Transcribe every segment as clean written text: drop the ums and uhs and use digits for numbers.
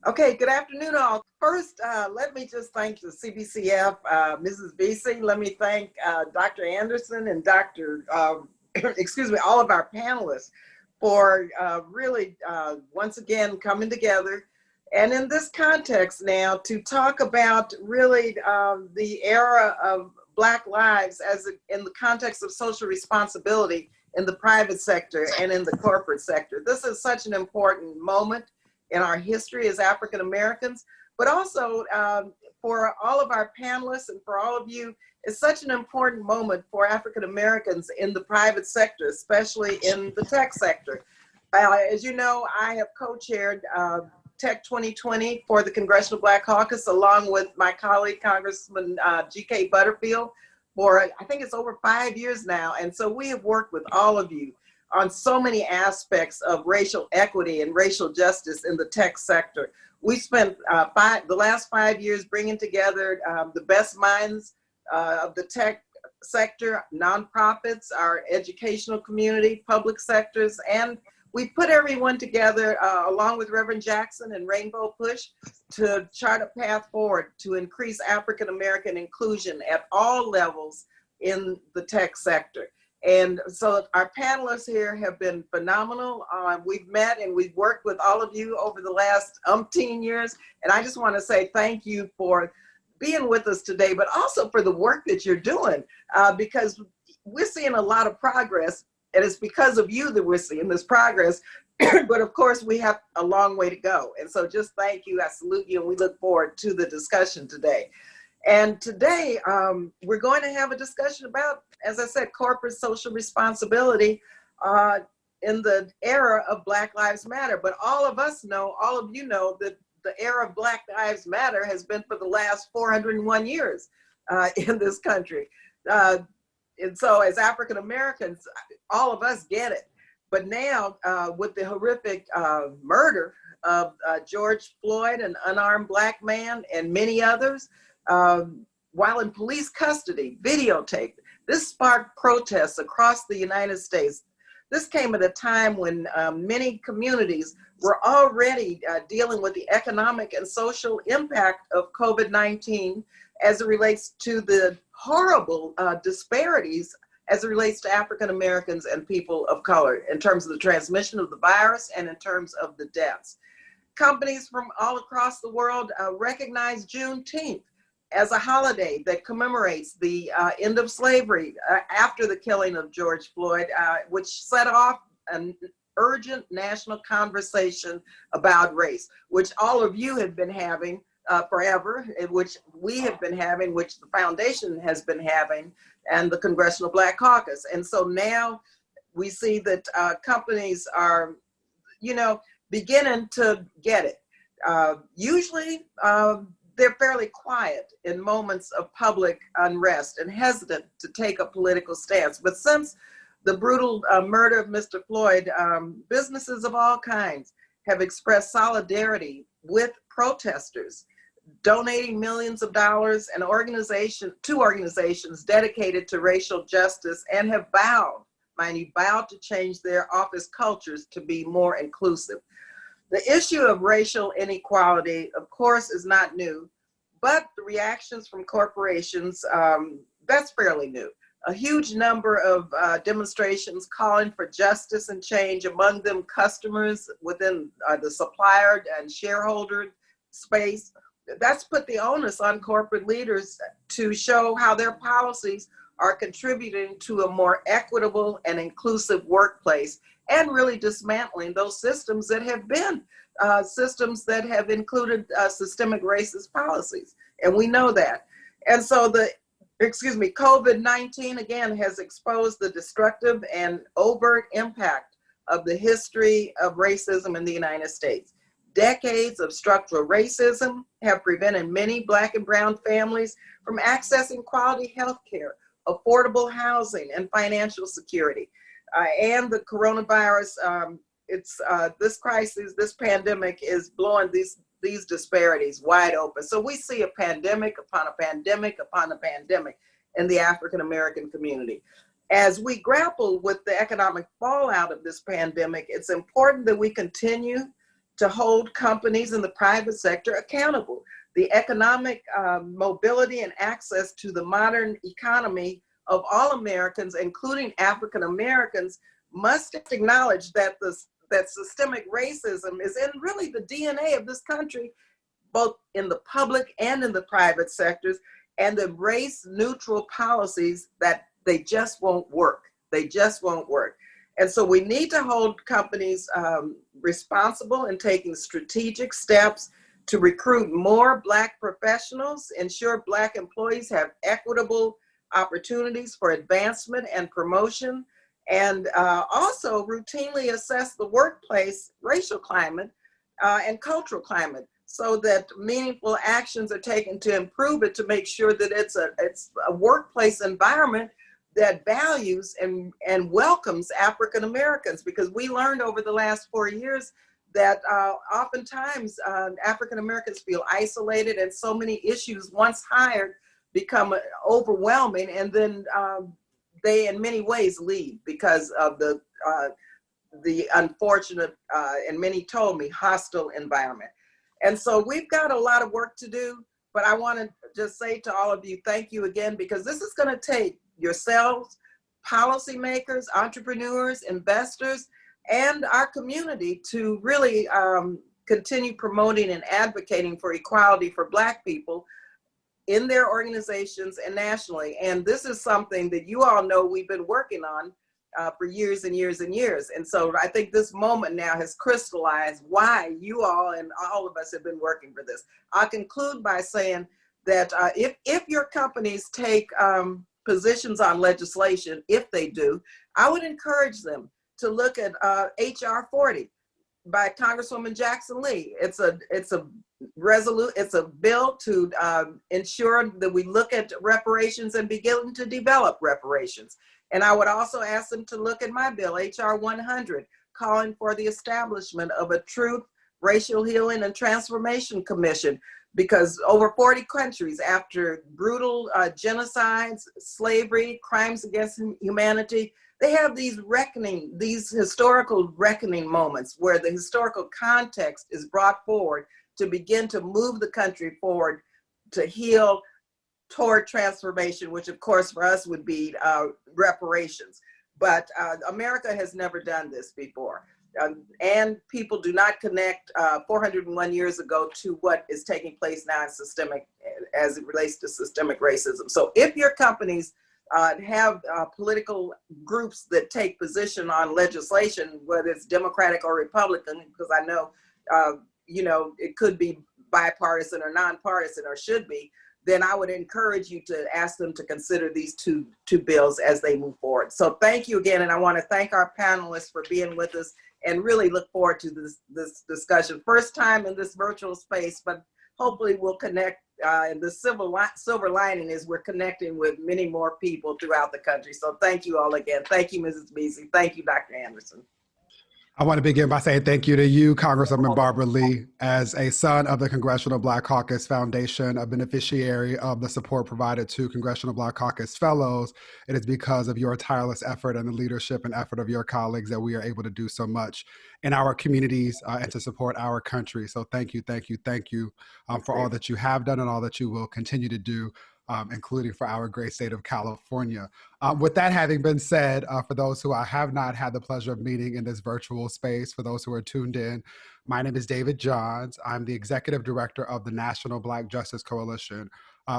Okay, good afternoon, all. First, let me just thank the CBCF, Mrs. Vesey. Let me thank Dr. Anderson and Dr. Excuse me, all of our panelists for really, once again, coming together. And in this context now, to talk about really the era of Black lives in the context of social responsibility in the private sector and in the corporate sector. This is such an important moment in our history as African Americans, but also for all of our panelists and for all of you, it's such an important moment for African Americans in the private sector, especially in the tech sector. As you know, I have co-chaired Tech 2020 for the Congressional Black Caucus, along with my colleague, Congressman G.K. Butterfield, for I think it's over 5 years now. And so we have worked with all of you on so many aspects of racial equity and racial justice in the tech sector. We spent the last 5 years bringing together the best minds of the tech sector, nonprofits, our educational community, public sectors, and we put everyone together along with Reverend Jackson and Rainbow Push to chart a path forward to increase African American inclusion at all levels in the tech sector. And so our panelists here have been phenomenal. We've met and we've worked with all of you over the last umpteen years. And I just want to say thank you for being with us today, but also for the work that you're doing, because we're seeing a lot of progress. And it's because of you that we're seeing this progress. But of course, we have a long way to go. And so just thank you. I salute you. And we look forward to the discussion today. And today, we're going to have a discussion about, as I said, corporate social responsibility in the era of Black Lives Matter. But all of us know, all of you know, that the era of Black Lives Matter has been for the last 401 years in this country. And so as African Americans, all of us get it. But now with the horrific murder of George Floyd, an unarmed Black man, and many others, while in police custody, videotaped. This sparked protests across the United States. This came at a time when many communities were already dealing with the economic and social impact of COVID-19 as it relates to the horrible disparities as it relates to African Americans and people of color in terms of the transmission of the virus and in terms of the deaths. Companies from all across the world recognize Juneteenth as a holiday that commemorates the end of slavery after the killing of George Floyd, which set off an urgent national conversation about race, which all of you have been having forever, which we have been having, which the foundation has been having, and the Congressional Black Caucus. And so now we see that companies are, beginning to get it. Usually, they're fairly quiet in moments of public unrest and hesitant to take a political stance. But since the brutal murder of Mr. Floyd, businesses of all kinds have expressed solidarity with protesters, donating millions of dollars, and two organizations dedicated to racial justice, and have vowed, mind you, vowed to change their office cultures to be more inclusive. The issue of racial inequality, of course, is not new, but the reactions from corporations, that's fairly new. A huge number of demonstrations calling for justice and change, among them customers within the supplier and shareholder space. That's put the onus on corporate leaders to show how their policies are contributing to a more equitable and inclusive workplace, and really dismantling those systems that have been systems that have included systemic racist policies. And we know that. And so COVID-19 again has exposed the destructive and overt impact of the history of racism in the United States. Decades of structural racism have prevented many Black and brown families from accessing quality health care, affordable housing, and financial security. And the coronavirus, this crisis, this pandemic is blowing these disparities wide open. So we see a pandemic upon a pandemic upon a pandemic in the African American community. As we grapple with the economic fallout of this pandemic, it's important that we continue to hold companies in the private sector accountable. The economic mobility and access to the modern economy of all Americans, including African Americans, must acknowledge that that systemic racism is in really the DNA of this country, both in the public and in the private sectors, and the race neutral policies that they just won't work. They just won't work. And so we need to hold companies responsible in taking strategic steps to recruit more Black professionals, ensure Black employees have equitable opportunities for advancement and promotion, and also routinely assess the workplace racial climate and cultural climate so that meaningful actions are taken to improve it, to make sure that it's a workplace environment that values and welcomes African Americans, because we learned over the last 4 years that oftentimes African Americans feel isolated, and so many issues once hired become overwhelming, and then they in many ways leave because of the unfortunate, and many told me, hostile environment. And so we've got a lot of work to do, but I want to just say to all of you, thank you again, because this is going to take yourselves, policymakers, entrepreneurs, investors, and our community to really continue promoting and advocating for equality for Black people in their organizations and nationally. And this is something that you all know we've been working on for years and years and years. And so I think this moment now has crystallized why you all and all of us have been working for this. I'll conclude by saying that if your companies take positions on legislation, if they do, I would encourage them to look at HR 40 by Congresswoman Jackson Lee. It's a bill to ensure that we look at reparations and begin to develop reparations. And I would also ask them to look at my bill, HR 100, calling for the establishment of a Truth, Racial Healing, and Transformation Commission, because over 40 countries, after brutal genocides, slavery, crimes against humanity, they have these historical reckoning moments where the historical context is brought forward to begin to move the country forward to heal toward transformation, which of course for us would be reparations. But America has never done this before. And people do not connect 401 years ago to what is taking place now in systemic, as it relates to systemic racism. So if your companies have political groups that take position on legislation, whether it's Democratic or Republican, because I know, it could be bipartisan or nonpartisan, or should be, then I would encourage you to ask them to consider these two bills as they move forward. So thank you again, and I want to thank our panelists for being with us, and really look forward to this discussion. First time in this virtual space, but hopefully we'll connect, and the silver lining is we're connecting with many more people throughout the country. So thank you all again. Thank you, Mrs. Beasley. Thank you, Dr. Anderson. I want to begin by saying thank you to you, Congresswoman Barbara Lee. As a son of the Congressional Black Caucus Foundation, a beneficiary of the support provided to Congressional Black Caucus Fellows, it is because of your tireless effort and the leadership and effort of your colleagues that we are able to do so much in our communities and to support our country. So thank you, thank you, thank you for all that you have done and all that you will continue to do, including for our great state of California. With that having been said, for those who I have not had the pleasure of meeting in this virtual space, for those who are tuned in, my name is David Johns. I'm the Executive Director of the National Black Justice Coalition.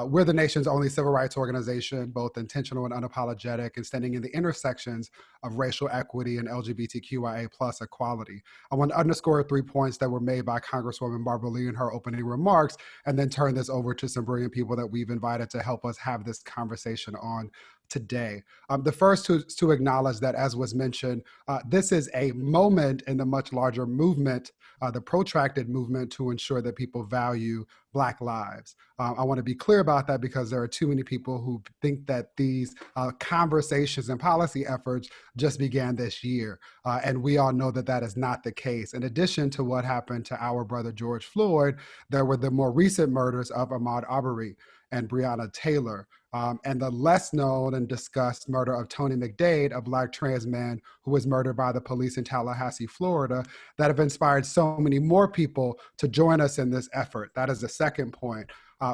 We're the nation's only civil rights organization, both intentional and unapologetic, and standing in the intersections of racial equity and LGBTQIA+ equality. I want to underscore 3 points that were made by Congresswoman Barbara Lee in her opening remarks, and then turn this over to some brilliant people that we've invited to help us have this conversation on today. The first to acknowledge that, as was mentioned, this is a moment in the much larger movement, the protracted movement to ensure that people value Black lives. I want to be clear about that because there are too many people who think that these conversations and policy efforts just began this year. And we all know that that is not the case. In addition to what happened to our brother George Floyd, there were the more recent murders of Ahmaud Arbery and Breonna Taylor, and the less known and discussed murder of Tony McDade, a Black trans man who was murdered by the police in Tallahassee, Florida, that have inspired so many more people to join us in this effort. That is the second point.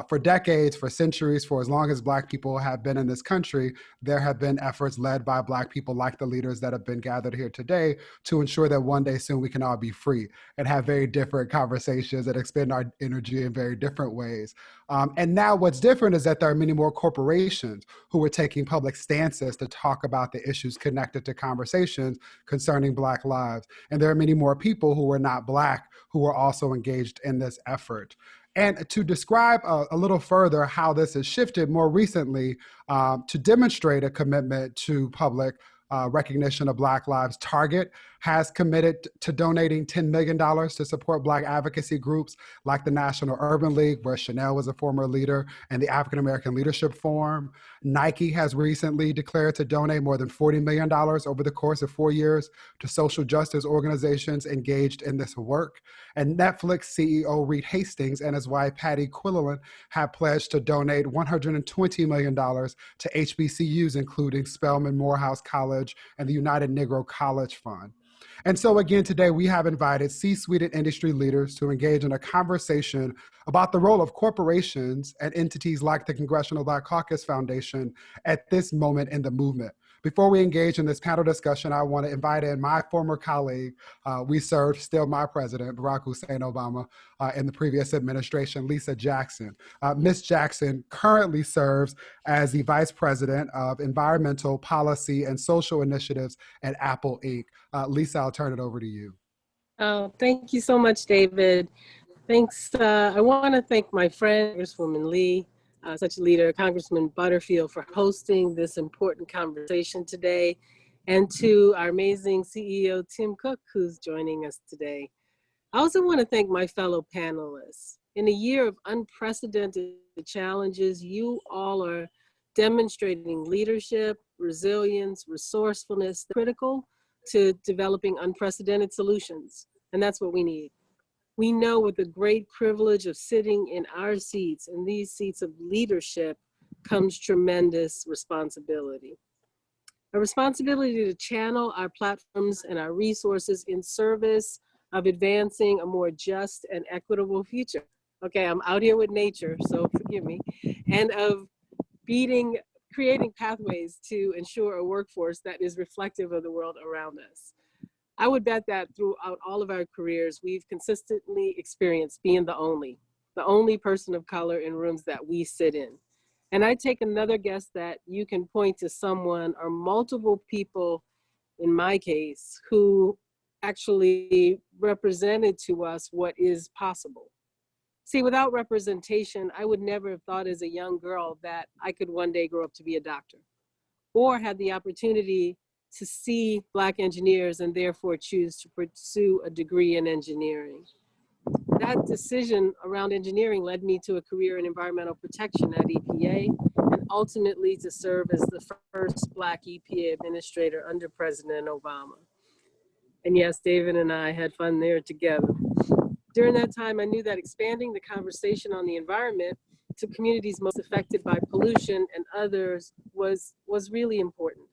For decades, for centuries, for as long as Black people have been in this country, there have been efforts led by Black people like the leaders that have been gathered here today to ensure that one day soon we can all be free and have very different conversations and expend our energy in very different ways. And now what's different is that there are many more corporations who are taking public stances to talk about the issues connected to conversations concerning Black lives. And there are many more people who are not Black who are also engaged in this effort. And to describe a little further how this has shifted more recently, to demonstrate a commitment to public recognition of Black lives, Target has committed to donating $10 million to support Black advocacy groups like the National Urban League, where Chanel was a former leader, and the African American Leadership Forum. Nike has recently declared to donate more than $40 million over the course of 4 years to social justice organizations engaged in this work. And Netflix CEO Reed Hastings and his wife Patty Quillen have pledged to donate $120 million to HBCUs, including Spelman Morehouse College and the United Negro College Fund. And so again, today we have invited C-suite and industry leaders to engage in a conversation about the role of corporations and entities like the Congressional Black Caucus Foundation at this moment in the movement. Before we engage in this panel discussion, I want to invite in my former colleague. We served still my president, Barack Hussein Obama, in the previous administration, Lisa Jackson. Ms. Jackson currently serves as the Vice President of Environmental Policy and Social Initiatives at Apple Inc. Lisa, I'll turn it over to you. Oh, thank you so much, David. Thanks. I want to thank my friend, Congresswoman Lee, such a leader, Congressman Butterfield, for hosting this important conversation today, and to our amazing CEO, Tim Cook, who's joining us today. I also want to thank my fellow panelists. In a year of unprecedented challenges, you all are demonstrating leadership, resilience, resourcefulness, critical to developing unprecedented solutions. And that's what we need. We know with the great privilege of sitting in our seats, in these seats of leadership, comes tremendous responsibility. A responsibility to channel our platforms and our resources in service of advancing a more just and equitable future. Okay, I'm out here with nature, so forgive me. And of creating pathways to ensure a workforce that is reflective of the world around us. I would bet that throughout all of our careers, we've consistently experienced being the only person of color in rooms that we sit in. And I take another guess that you can point to someone or multiple people, in my case, who actually represented to us what is possible. See, without representation, I would never have thought as a young girl that I could one day grow up to be a doctor, or had the opportunity to see Black engineers and therefore choose to pursue a degree in engineering. That decision around engineering led me to a career in environmental protection at EPA, and ultimately to serve as the first Black EPA administrator under President Obama. And yes, David and I had fun there together. During that time, I knew that expanding the conversation on the environment to communities most affected by pollution and others was really important.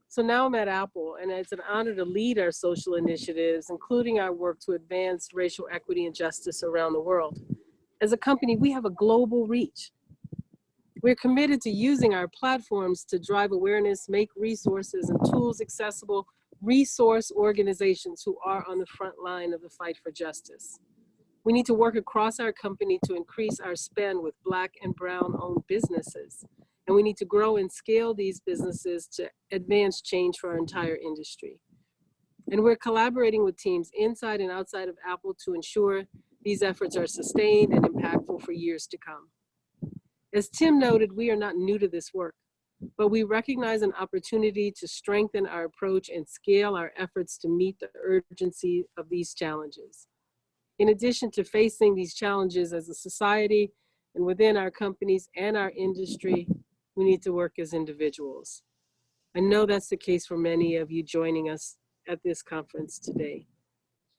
So now I'm at Apple, and it's an honor to lead our social initiatives, including our work to advance racial equity and justice around the world. As a company, we have a global reach. We're committed to using our platforms to drive awareness, make resources and tools accessible, resource organizations who are on the front line of the fight for justice. We need to work across our company to increase our spend with Black and Brown-owned businesses. And we need to grow and scale these businesses to advance change for our entire industry. And we're collaborating with teams inside and outside of Apple to ensure these efforts are sustained and impactful for years to come. As Tim noted, we are not new to this work, but we recognize an opportunity to strengthen our approach and scale our efforts to meet the urgency of these challenges. In addition to facing these challenges as a society and within our companies and our industry, we need to work as individuals. I know that's the case for many of you joining us at this conference today.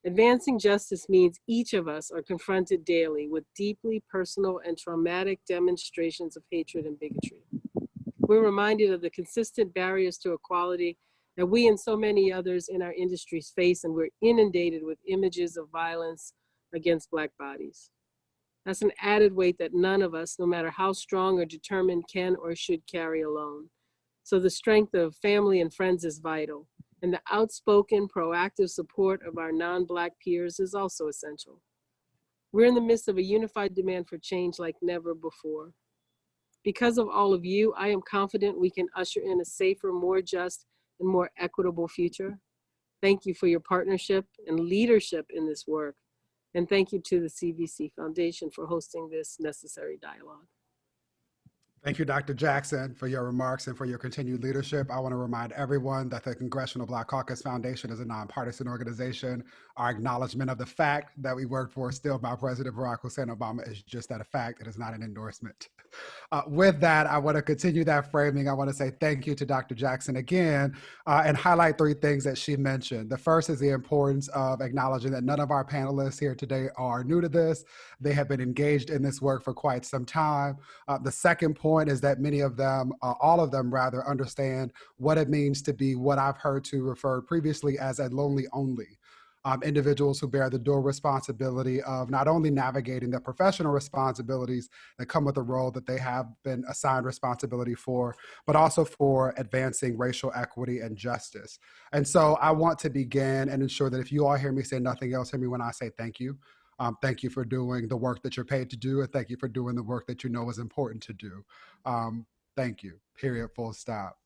Advancing justice means each of us are confronted daily with deeply personal and traumatic demonstrations of hatred and bigotry. We're reminded of the consistent barriers to equality that we and so many others in our industries face, and we're inundated with images of violence against Black bodies. That's an added weight that none of us, no matter how strong or determined, can or should carry alone. So the strength of family and friends is vital, and the outspoken, proactive support of our non-Black peers is also essential. We're in the midst of a unified demand for change like never before. Because of all of you, I am confident we can usher in a safer, more just, and more equitable future. Thank you for your partnership and leadership in this work. And thank you to the CVC Foundation for hosting this necessary dialogue. Thank you, Dr. Jackson, for your remarks and for your continued leadership. I want to remind everyone that the Congressional Black Caucus Foundation is a nonpartisan organization. Our acknowledgement of the fact that we work for still by President Barack Hussein Obama is just that, a fact. It is not an endorsement. With that, I want to continue that framing. I want to say thank you to Dr. Jackson again and highlight three things that she mentioned. The first is the importance of acknowledging that none of our panelists here today are new to this. They have been engaged in this work for quite some time. The second point is that many of them, all of them rather, understand what it means to be what I've heard to refer previously as a lonely only. Individuals who bear the dual responsibility of not only navigating the professional responsibilities that come with the role that they have been assigned responsibility for, but also for advancing racial equity and justice. And so I want to begin and ensure that if you all hear me say nothing else, hear me when I say thank you. Thank you for doing the work that you're paid to do, and thank you for doing the work that you know is important to do. Thank you, period, full stop.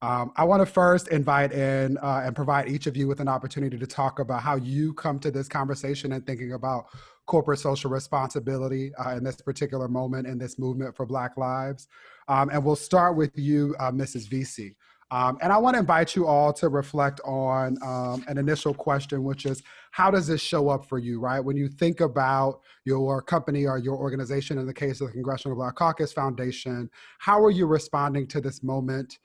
I want to first invite in and provide each of you with an opportunity to talk about how you come to this conversation and thinking about corporate social responsibility in this particular moment in this movement for Black lives. And we'll start with you, Mrs. VC. And I want to invite you all to reflect on an initial question, which is, how does this show up for you, right? When you think about your company or your organization, in the case of the Congressional Black Caucus Foundation, how are you responding to this moment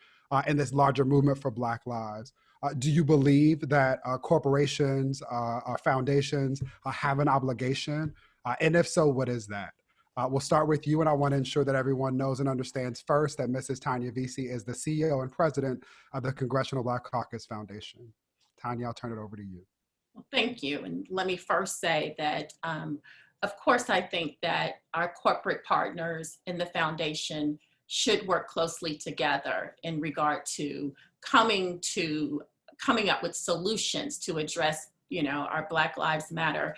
in this larger movement for Black lives? Do you believe that corporations or foundations have an obligation? And if so, what is that? We'll start with you, and I want to ensure that everyone knows and understands first that Mrs. Tanya VC is the CEO and president of the Congressional Black Caucus Foundation. Tanya, I'll turn it over to you. Well, thank you. And let me first say that, of course, I think that our corporate partners in the foundation should work closely together in regard to coming up with solutions to address, our Black Lives Matter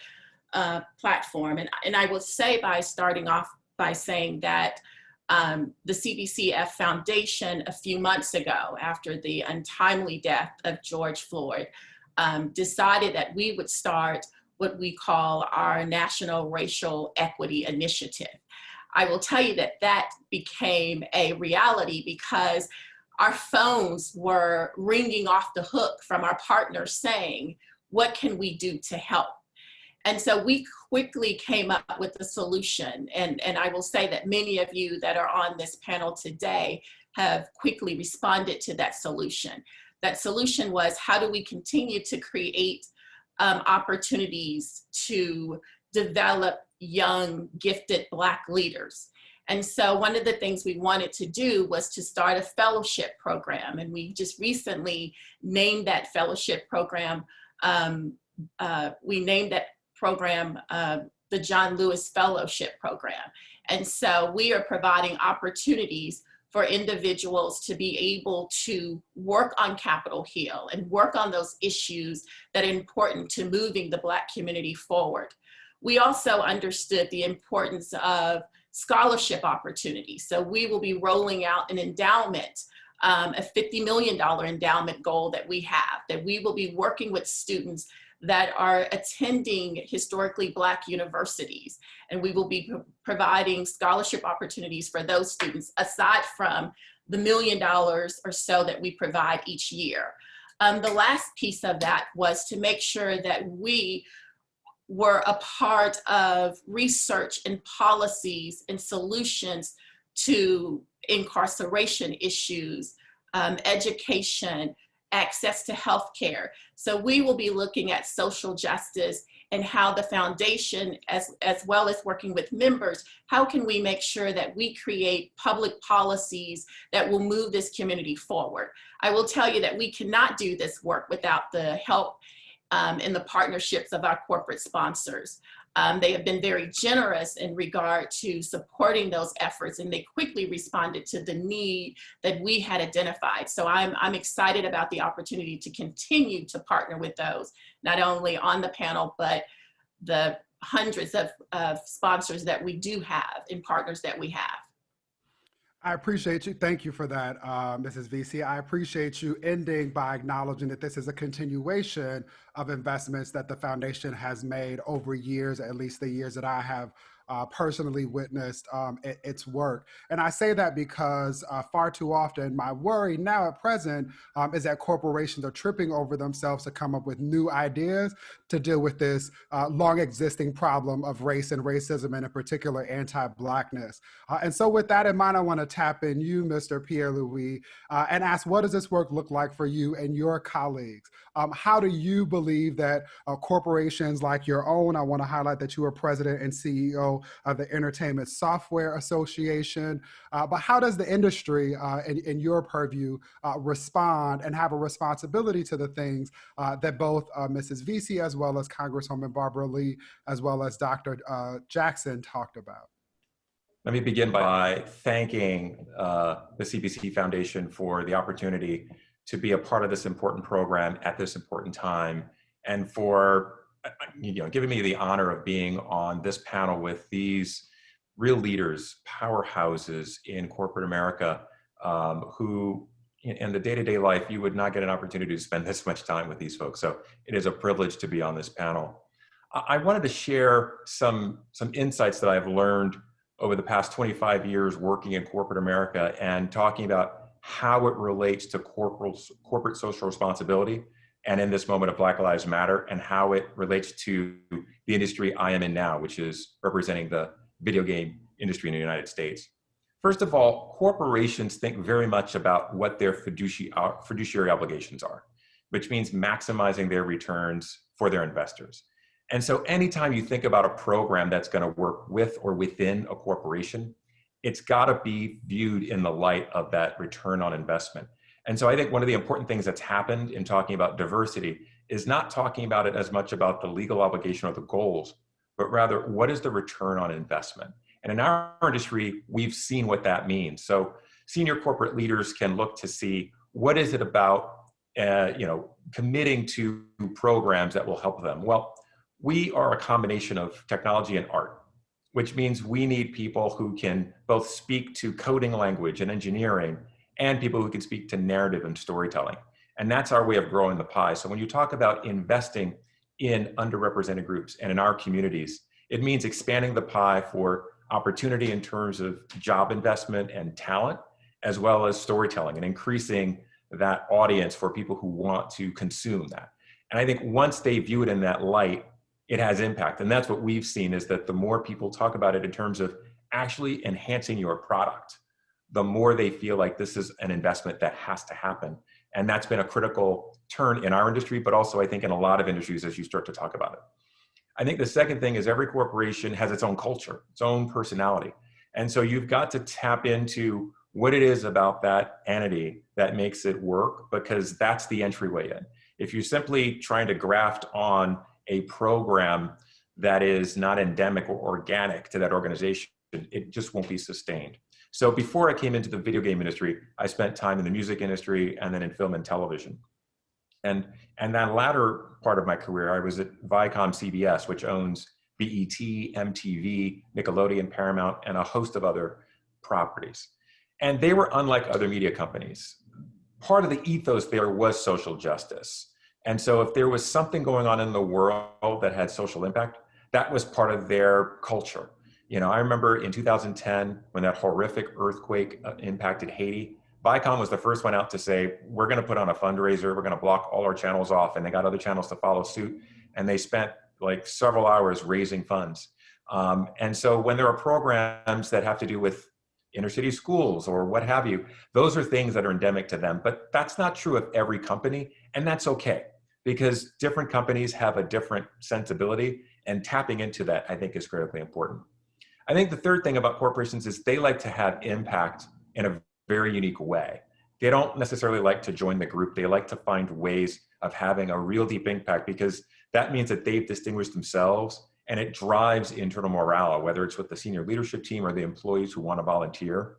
platform. And I will say, by starting off by saying that the CBCF Foundation a few months ago, after the untimely death of George Floyd, decided that we would start what we call our National Racial Equity Initiative. I will tell you that that became a reality because our phones were ringing off the hook from our partners saying, what can we do to help? And so we quickly came up with a solution. And I will say that many of you that are on this panel today have quickly responded to that solution. That solution was, how do we continue to create opportunities to develop young, gifted Black leaders? And so one of the things we wanted to do was to start a fellowship program. And we just recently named that fellowship program, the John Lewis Fellowship Program. And so we are providing opportunities for individuals to be able to work on Capitol Hill and work on those issues that are important to moving the Black community forward. We also understood the importance of scholarship opportunities. So we will be rolling out an endowment, a $50 million endowment goal that we have, that we will be working with students that are attending historically Black universities. And we will be providing scholarship opportunities for those students, aside from the $1 million or so that we provide each year. The last piece of that was to make sure that we were a part of research and policies and solutions to incarceration issues, education, access to healthcare. So we will be looking at social justice and how the foundation, as well as working with members, how can we make sure that we create public policies that will move this community forward? I will tell you that we cannot do this work without the help and the partnerships of our corporate sponsors. They have been very generous in regard to supporting those efforts, and they quickly responded to the need that we had identified. So I'm excited about the opportunity to continue to partner with those, not only on the panel, but the hundreds of sponsors that we do have and partners that we have. I appreciate you. Thank you for that, Mrs. VC. I appreciate you ending by acknowledging that this is a continuation of investments that the foundation has made over years, at least the years that I have personally witnessed its work. And I say that because far too often, my worry now at present is that corporations are tripping over themselves to come up with new ideas to deal with this long existing problem of race and racism, and in particular anti-Blackness. And so with that in mind, I want to tap in you, Mr. Pierre-Louis, and ask, what does this work look like for you and your colleagues? How do you believe that corporations like your own, I want to highlight that you are president and CEO of the Entertainment Software Association, but how does the industry, in your purview, respond and have a responsibility to the things that both Mrs. VC as well as Congresswoman Barbara Lee, as well as Dr. Jackson talked about? Let me begin by thanking the CBC Foundation for the opportunity to be a part of this important program at this important time, and for giving me the honor of being on this panel with these real leaders, powerhouses in corporate America, who in the day-to-day life, you would not get an opportunity to spend this much time with these folks. So it is a privilege to be on this panel. I wanted to share some insights that I've learned over the past 25 years working in corporate America and talking about how it relates to corporate social responsibility, and in this moment of Black Lives Matter, and how it relates to the industry I am in now, which is representing the video game industry in the United States. First of all, corporations think very much about what their fiduciary obligations are, which means maximizing their returns for their investors. And so anytime you think about a program that's going to work with or within a corporation, it's got to be viewed in the light of that return on investment. And so I think one of the important things that's happened in talking about diversity is not talking about it as much about the legal obligation or the goals, but rather what is the return on investment? And in our industry, we've seen what that means. So senior corporate leaders can look to see what is it about committing to programs that will help them. Well, we are a combination of technology and art, which means we need people who can both speak to coding language and engineering, and people who can speak to narrative and storytelling. And that's our way of growing the pie. So when you talk about investing in underrepresented groups and in our communities, it means expanding the pie for opportunity in terms of job investment and talent, as well as storytelling, and increasing that audience for people who want to consume that. And I think once they view it in that light, it has impact. And that's what we've seen, is that the more people talk about it in terms of actually enhancing your product, the more they feel like this is an investment that has to happen. And that's been a critical turn in our industry, but also I think in a lot of industries as you start to talk about it. I think the second thing is every corporation has its own culture, its own personality. And so you've got to tap into what it is about that entity that makes it work, because that's the entryway in. If you're simply trying to graft on a program that is not endemic or organic to that organization, it just won't be sustained. So before I came into the video game industry, I spent time in the music industry and then in film and television. And that latter part of my career, I was at Viacom CBS, which owns BET, MTV, Nickelodeon, Paramount, and a host of other properties. And they were unlike other media companies. Part of the ethos there was social justice. And so if there was something going on in the world that had social impact, that was part of their culture. I remember in 2010, when that horrific earthquake impacted Haiti, Viacom was the first one out to say, we're going to put on a fundraiser, we're going to block all our channels off, and they got other channels to follow suit. And they spent like several hours raising funds. And so when there are programs that have to do with inner city schools or what have you, those are things that are endemic to them. But that's not true of every company, and that's okay, because different companies have a different sensibility, and tapping into that, I think, is critically important. I think the third thing about corporations is they like to have impact in a very unique way. They don't necessarily like to join the group. They like to find ways of having a real deep impact, because that means that they've distinguished themselves, and it drives internal morale, whether it's with the senior leadership team or the employees who want to volunteer.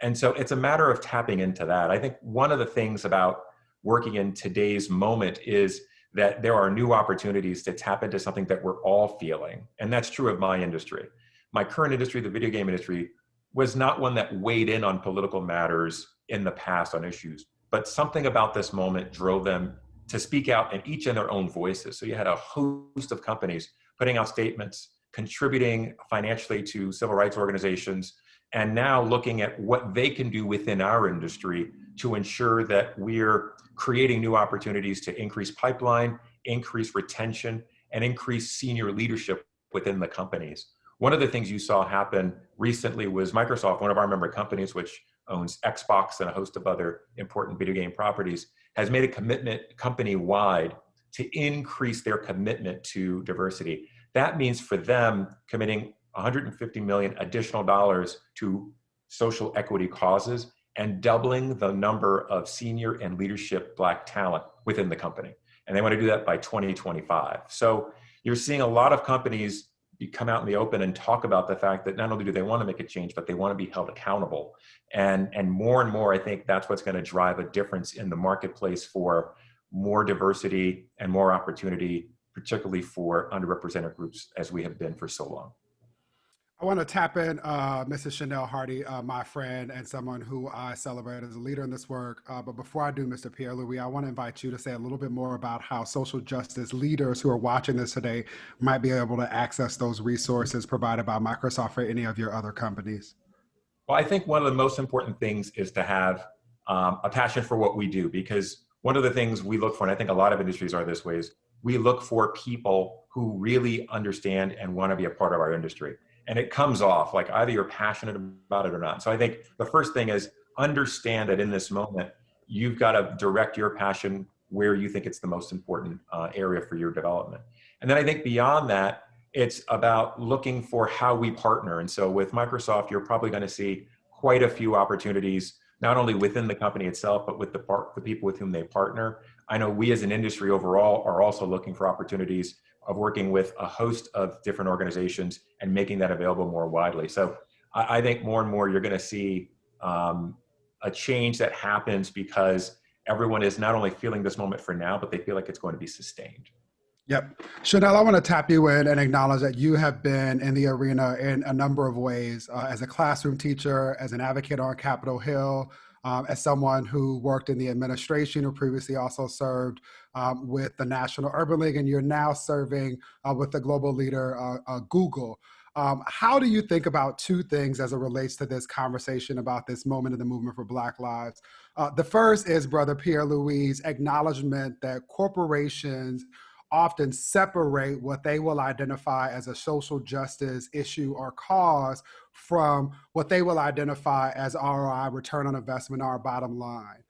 And so it's a matter of tapping into that. I think one of the things about working in today's moment is that there are new opportunities to tap into something that we're all feeling. And that's true of my industry. My current industry, the video game industry, was not one that weighed in on political matters in the past on issues, but something about this moment drove them to speak out, and each in their own voices. So you had a host of companies putting out statements, contributing financially to civil rights organizations, and now looking at what they can do within our industry to ensure that we're creating new opportunities to increase pipeline, increase retention, and increase senior leadership within the companies. One of the things you saw happen recently was Microsoft, one of our member companies, which owns Xbox and a host of other important video game properties, has made a commitment company-wide to increase their commitment to diversity. That means for them committing $150 million additional dollars to social equity causes and doubling the number of senior and leadership Black talent within the company. And they want to do that by 2025. So you're seeing a lot of companies come out in the open and talk about the fact that not only do they want to make a change, but they want to be held accountable. And more, I think that's what's going to drive a difference in the marketplace for more diversity and more opportunity, particularly for underrepresented groups, as we have been for so long. I want to tap in Mrs. Chanel Hardy, my friend and someone who I celebrate as a leader in this work. But before I do, Mr. Pierre-Louis, I want to invite you to say a little bit more about how social justice leaders who are watching this today might be able to access those resources provided by Microsoft or any of your other companies. Well, I think one of the most important things is to have a passion for what we do, because one of the things we look for, and I think a lot of industries are this way, is we look for people who really understand and want to be a part of our industry. And it comes off like either you're passionate about it or not. So I think the first thing is understand that in this moment, you've got to direct your passion where you think it's the most important area for your development. And then I think beyond that, it's about looking for how we partner. And so with Microsoft, you're probably going to see quite a few opportunities, not only within the company itself, but with the people with whom they partner. I know we as an industry overall are also looking for opportunities of working with a host of different organizations and making that available more widely. So I think more and more you're going to see a change that happens because everyone is not only feeling this moment for now, but they feel like it's going to be sustained. Yep. Chanel, I want to tap you in and acknowledge that you have been in the arena in a number of ways, as a classroom teacher, as an advocate on Capitol Hill, as someone who worked in the administration, who previously also served with the National Urban League, and you're now serving with the global leader, Google. How do you think about two things as it relates to this conversation about this moment in the movement for Black lives? The first is Brother Pierre-Louis' acknowledgement that corporations often separate what they will identify as a social justice issue or cause from what they will identify as ROI, return on investment, or bottom line.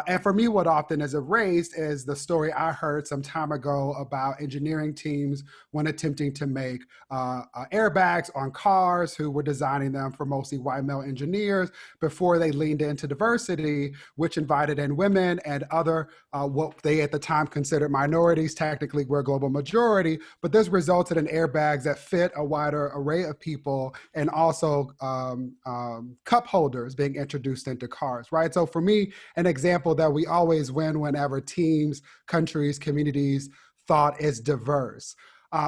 And for me, what often is erased is the story I heard some time ago about engineering teams when attempting to make airbags on cars, who were designing them for mostly white male engineers before they leaned into diversity, which invited in women and other what they at the time considered minorities. Technically, we're a global majority, but this resulted in airbags that fit a wider array of people, and also cup holders being introduced into cars, right? So for me, an example that we always win whenever teams, countries, communities thought is diverse.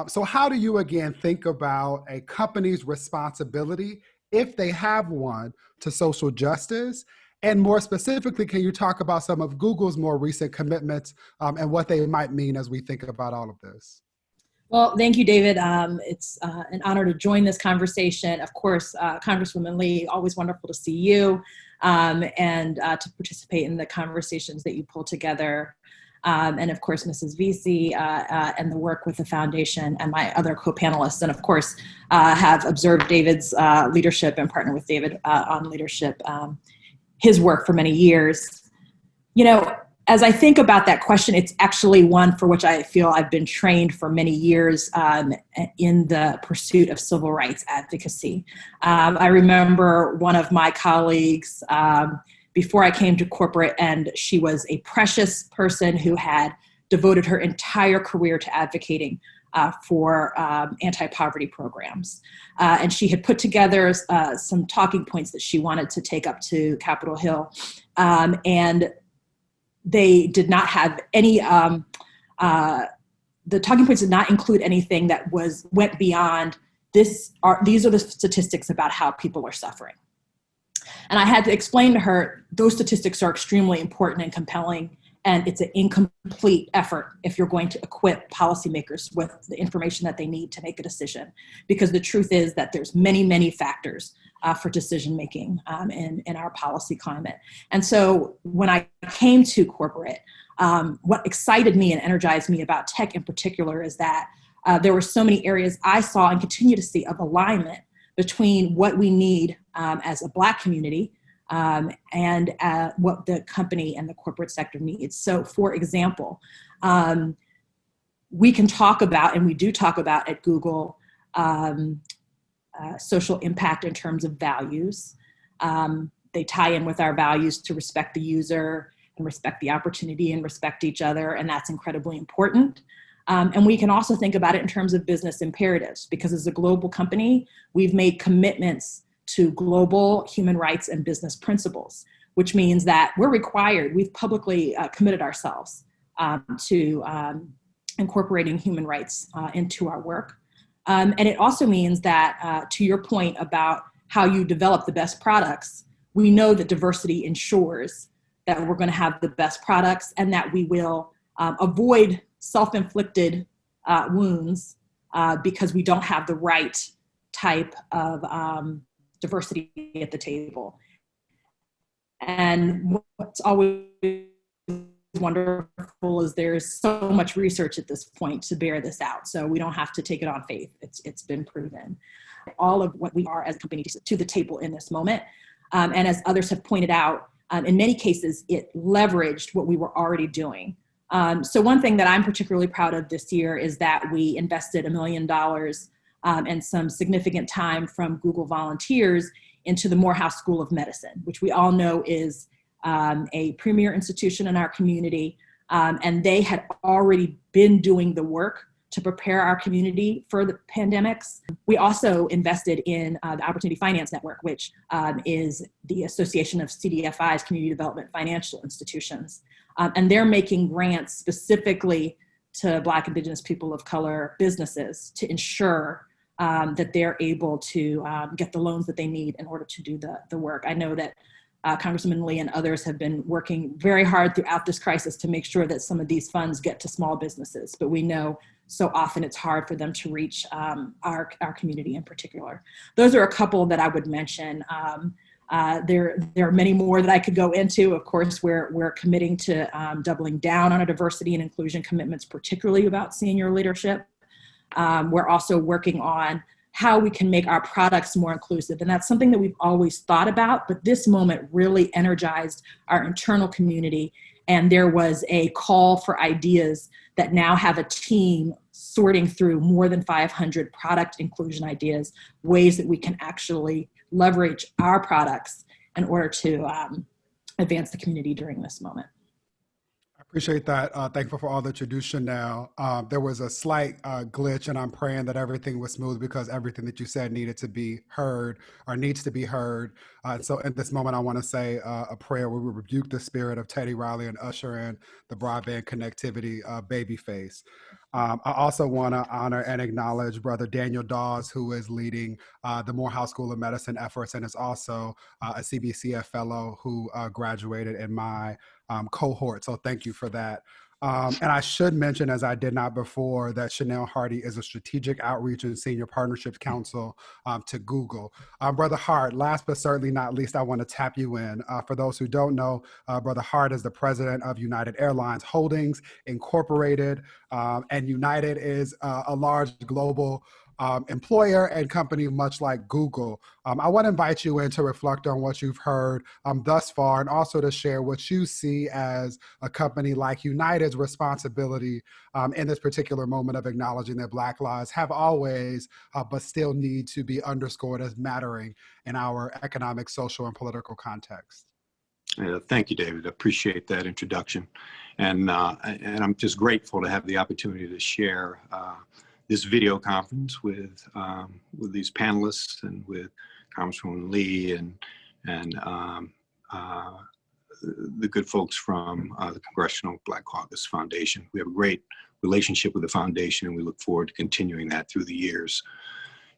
So how do you again think about a company's responsibility, if they have one, to social justice? And more specifically, can you talk about some of Google's more recent commitments and what they might mean as we think about all of this? Well, thank you, David. It's an honor to join this conversation. Of course, Congresswoman Lee, always wonderful to see you and to participate in the conversations that you pull together. and of course, Mrs. Vesey, and the work with the foundation and my other co-panelists. And of course, have observed David's leadership and partner with David on leadership, his work for many years. You know, as I think about that question, it's actually one for which I feel I've been trained for many years in the pursuit of civil rights advocacy. I remember one of my colleagues before I came to corporate, and she was a precious person who had devoted her entire career to advocating for anti-poverty programs. And she had put together some talking points that she wanted to take up to Capitol Hill. And they did not have any, the talking points did not include anything that went beyond these are the statistics about how people are suffering. And I had to explain to her, those statistics are extremely important and compelling, and it's an incomplete effort if you're going to equip policymakers with the information that they need to make a decision. Because the truth is that there's many, many factors for decision-making in our policy climate. And so when I came to corporate, what excited me and energized me about tech in particular is that there were so many areas I saw and continue to see of alignment between what we need as a Black community and what the company and the corporate sector needs. So for example, we can talk about, and we do talk about at Google, social impact in terms of values. They tie in with our values to respect the user and respect the opportunity and respect each other, and that's incredibly important. And we can also think about it in terms of business imperatives, because as a global company, we've made commitments to global human rights and business principles, which means that we're required, we've publicly committed ourselves to incorporating human rights into our work. And it also means that, to your point about how you develop the best products, we know that diversity ensures that we're going to have the best products and that we will avoid self-inflicted wounds because we don't have the right type of diversity at the table. And what's always wonderful is there's so much research at this point to bear this out. So we don't have to take it on faith. It's been proven. All of what we are as a company to the table in this moment. And as others have pointed out, in many cases, it leveraged what we were already doing. So one thing that I'm particularly proud of this year is that we invested $1 million and some significant time from Google volunteers into the Morehouse School of Medicine, which we all know is a premier institution in our community. And they had already been doing the work to prepare our community for the pandemics. We also invested in the Opportunity Finance Network, which is the association of CDFI's, Community Development Financial Institutions. And they're making grants specifically to Black, Indigenous, people of color businesses to ensure that they're able to get the loans that they need in order to do the work. I know that Congressman Lee and others have been working very hard throughout this crisis to make sure that some of these funds get to small businesses, but we know so often it's hard for them to reach our community in particular. Those are a couple that I would mention. There are many more that I could go into. Of course, we're committing to doubling down on our diversity and inclusion commitments, particularly about senior leadership. We're also working on how we can make our products more inclusive. And that's something that we've always thought about, but this moment really energized our internal community. And there was a call for ideas that now have a team sorting through more than 500 product inclusion ideas, ways that we can actually leverage our products in order to advance the community during this moment. Appreciate that. Thankful for all that you do, Chanel. There was a slight glitch, and I'm praying that everything was smooth because everything that you said needed to be heard or needs to be heard. So in this moment, I want to say a prayer where we rebuke the spirit of Teddy Riley and usher in the broadband connectivity babyface. I also want to honor and acknowledge Brother Daniel Dawes, who is leading the Morehouse School of Medicine efforts and is also a CBCF fellow who graduated in my cohort. So thank you for that. And I should mention, as I did not before, that Chanel Hardy is a strategic outreach and senior partnerships counsel to Google. Brother Hart, last but certainly not least, I want to tap you in. For those who don't know, Brother Hart is the president of United Airlines Holdings Incorporated, and United is a large global employer and company much like Google. I want to invite you in to reflect on what you've heard thus far, and also to share what you see as a company like United's responsibility in this particular moment of acknowledging that Black lives have always, but still need to be underscored as mattering in our economic, social, and political context. Thank you, David. I appreciate that introduction. And I'm just grateful to have the opportunity to share this video conference with these panelists and with Congresswoman Lee and the good folks from the Congressional Black Caucus Foundation. We have a great relationship with the foundation, and we look forward to continuing that through the years.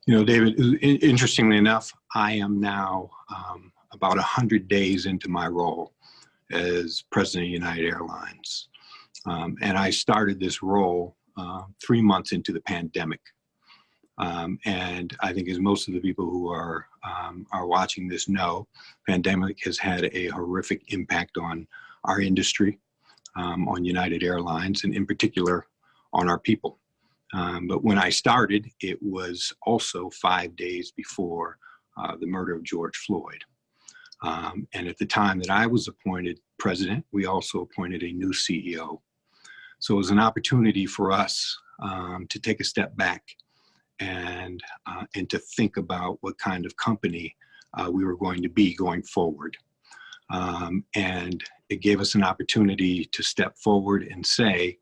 You know, David, interestingly enough, I am now about 100 days into my role as president of United Airlines. And I started this role 3 months into the pandemic. And I think, as most of the people who are watching this know, pandemic has had a horrific impact on our industry, on United Airlines, and in particular on our people. But when I started, it was also 5 days before the murder of George Floyd. And at the time that I was appointed president, we also appointed a new CEO. So it was an opportunity for us to take a step back and to think about what kind of company we were going to be going forward. And it gave us an opportunity to step forward and say,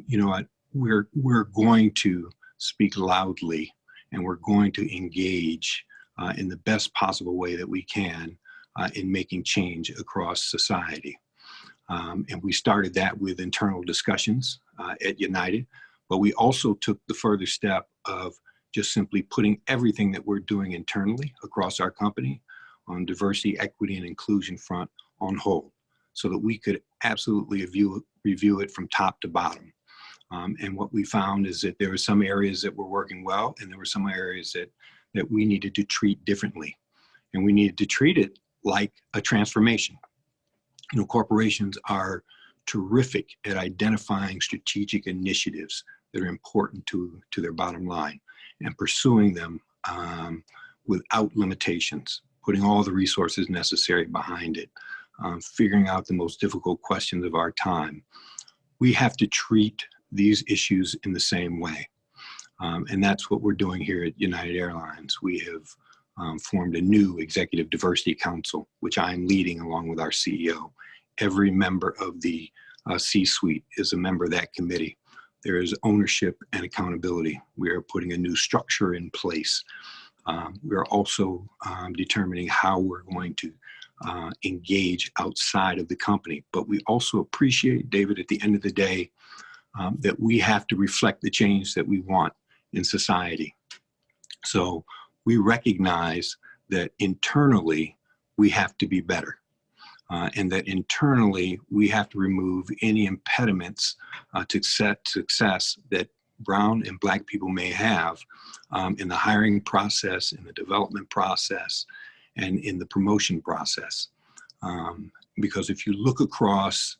you know what, we're going to speak loudly, and we're going to engage in the best possible way that we can in making change across society. And we started that with internal discussions at United, but we also took the further step of just simply putting everything that we're doing internally across our company on diversity, equity, and inclusion front on hold, so that we could absolutely review it from top to bottom. And what we found is that there were some areas that were working well, and there were some areas that we needed to treat differently. And we needed to treat it like a transformation. You know, corporations are terrific at identifying strategic initiatives that are important to their bottom line and pursuing them without limitations, putting all the resources necessary behind it, figuring out the most difficult questions of our time. We have to treat these issues in the same way. And that's what we're doing here at United Airlines. We have formed a new Executive Diversity Council, which I'm leading along with our CEO. Every member of the C-suite is a member of that committee. There is ownership and accountability. We are putting a new structure in place. We are also determining how we're going to engage outside of the company. But we also appreciate, David, at the end of the day, that we have to reflect the change that we want in society. So we recognize that internally we have to be better, and that internally we have to remove any impediments to success that Brown and Black people may have in the hiring process, in the development process, and in the promotion process. Because if you look across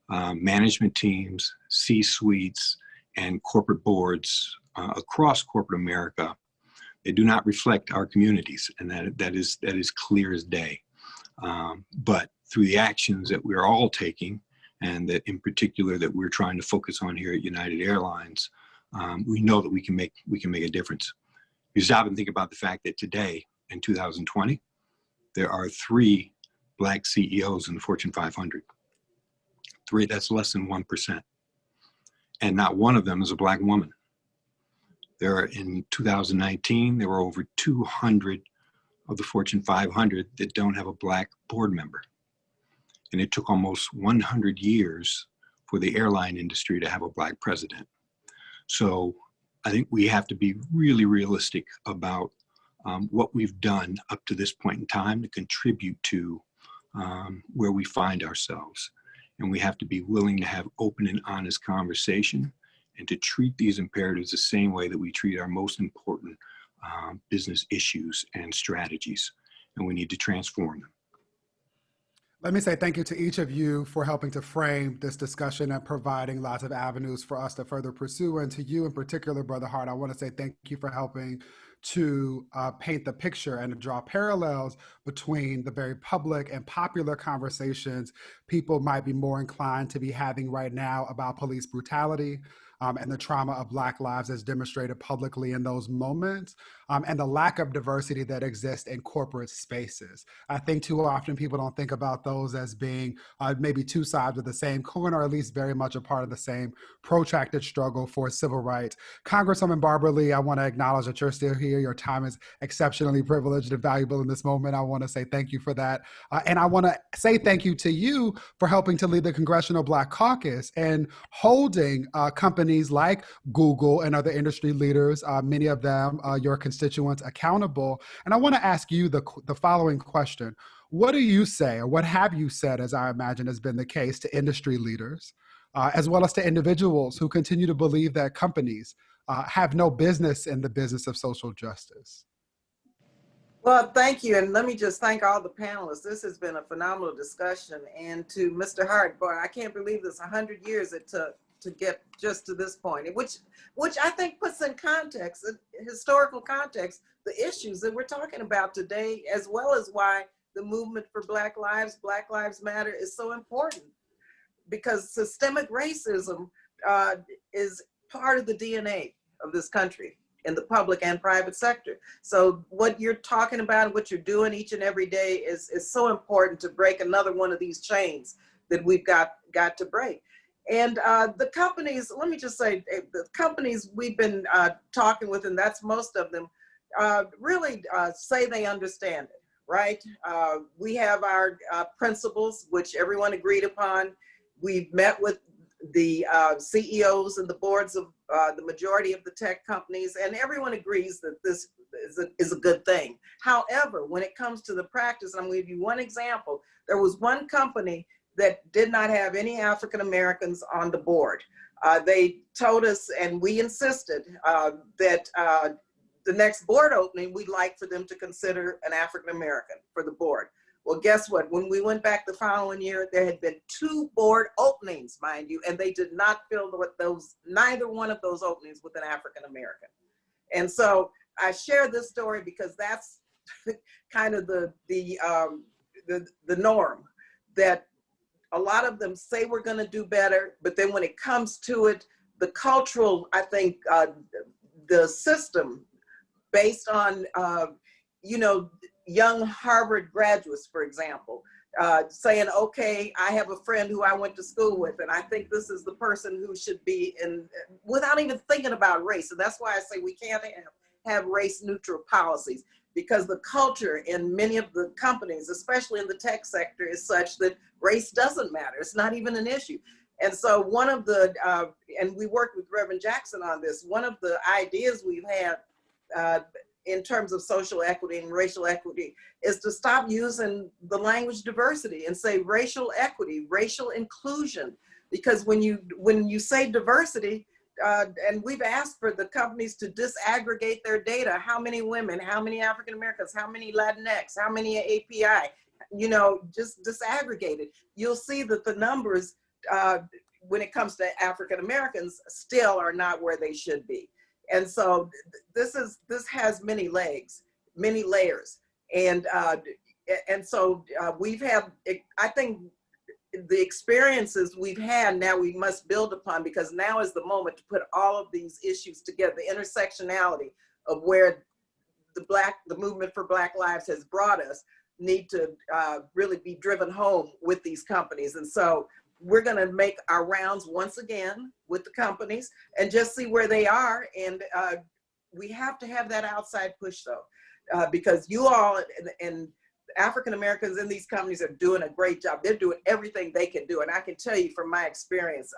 management teams, C-suites, and corporate boards across corporate America, they do not reflect our communities, and that is clear as day. But through the actions that we're all taking, and that in particular that we're trying to focus on here at United Airlines, we know that we can make a difference. You stop and think about the fact that today, in 2020, there are 3 Black CEOs in the Fortune 500. 3, that's less than 1%. And not one of them is a Black woman. In 2019, there were over 200 of the Fortune 500 that don't have a Black board member. And it took almost 100 years for the airline industry to have a Black president. So I think we have to be really realistic about what we've done up to this point in time to contribute to where we find ourselves. And we have to be willing to have open and honest conversation and to treat these imperatives the same way that we treat our most important business issues and strategies. And we need to transform them. Let me say thank you to each of you for helping to frame this discussion and providing lots of avenues for us to further pursue. And to you in particular, Brother Hart, I want to say thank you for helping to paint the picture and to draw parallels between the very public and popular conversations people might be more inclined to be having right now about police brutality and the trauma of Black lives as demonstrated publicly in those moments, and the lack of diversity that exists in corporate spaces. I think too often people don't think about those as being maybe two sides of the same coin, or at least very much a part of the same protracted struggle for civil rights. Congresswoman Barbara Lee, I want to acknowledge that you're still here. Your time is exceptionally privileged and valuable in this moment. I want to say thank you for that. And I want to say thank you to you for helping to lead the Congressional Black Caucus and holding companies like Google and other industry leaders, many of them your constituents, accountable. And I want to ask you the following question. What do you say, or what have you said, as I imagine has been the case, to industry leaders, as well as to individuals who continue to believe that companies have no business in the business of social justice? Well, thank you. And let me just thank all the panelists. This has been a phenomenal discussion. And to Mr. Hart, boy, I can't believe this 100 years it took to get just to this point, which I think puts in context, historical context, the issues that we're talking about today, as well as why the movement for Black Lives Matter is so important, because systemic racism is part of the DNA of this country in the public and private sector. So what you're talking about, what you're doing each and every day is so important to break another one of these chains that we've got to break. And the companies, let me just say, the companies we've been talking with, and that's most of them, really say they understand it, right? We have our principles, which everyone agreed upon. We've met with the CEOs and the boards of the majority of the tech companies, and everyone agrees that this is a good thing. However, when it comes to the practice, I'm going to give you one example. There was one company that did not have any African Americans on the board. They told us, and we insisted, that the next board opening, we'd like for them to consider an African American for the board. Well, guess what? When we went back the following year, there had been 2 board openings, mind you, and they did not fill neither one of those openings with an African American. And so I share this story because that's kind of the norm, that a lot of them say we're going to do better, but then when it comes to it, the cultural, I think, the system based on, young Harvard graduates, for example, saying, okay, I have a friend who I went to school with, and I think this is the person who should be in, without even thinking about race. And that's why I say we can't have race neutral policies, because the culture in many of the companies, especially in the tech sector, is such that race doesn't matter. It's not even an issue. And so one of the, and we worked with Reverend Jackson on this, one of the ideas we've had in terms of social equity and racial equity is to stop using the language diversity and say racial equity, racial inclusion. Because when you say diversity, and we've asked for the companies to disaggregate their data, how many women, how many African Americans, how many Latinx, how many API, just disaggregate it. You'll see that the numbers, when it comes to African Americans, still are not where they should be. And so this has many legs, many layers. And so we've had, I think, the experiences we've had, now we must build upon, because now is the moment to put all of these issues together, the intersectionality of where the movement for Black Lives has brought us need to really be driven home with these companies. And so we're going to make our rounds once again with the companies and just see where they are. And we have to have that outside push, though, because you all and African Americans in these companies are doing a great job. They're doing everything they can do. And I can tell you from my experience,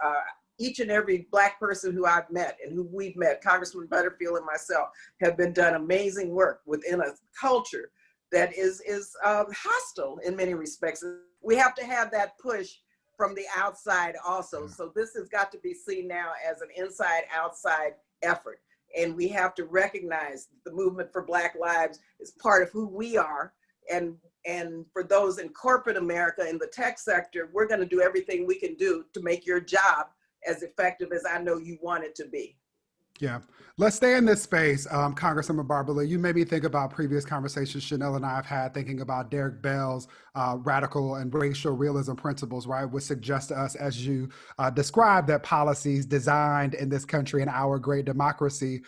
each and every Black person who I've met and who we've met, Congressman Butterfield and myself, have been done amazing work within a culture that is hostile in many respects. We have to have that push from the outside also. So this has got to be seen now as an inside outside effort. And we have to recognize the movement for Black lives is part of who we are. And for those in corporate America, in the tech sector, we're going to do everything we can do to make your job as effective as I know you want it to be. Yeah. Let's stay in this space. Congresswoman Barbara Lee, you made me think about previous conversations Chanel and I have had thinking about Derek Bell's radical and racial realism principles, right, which suggest to us, as you described, that policies designed in this country in our great democracy,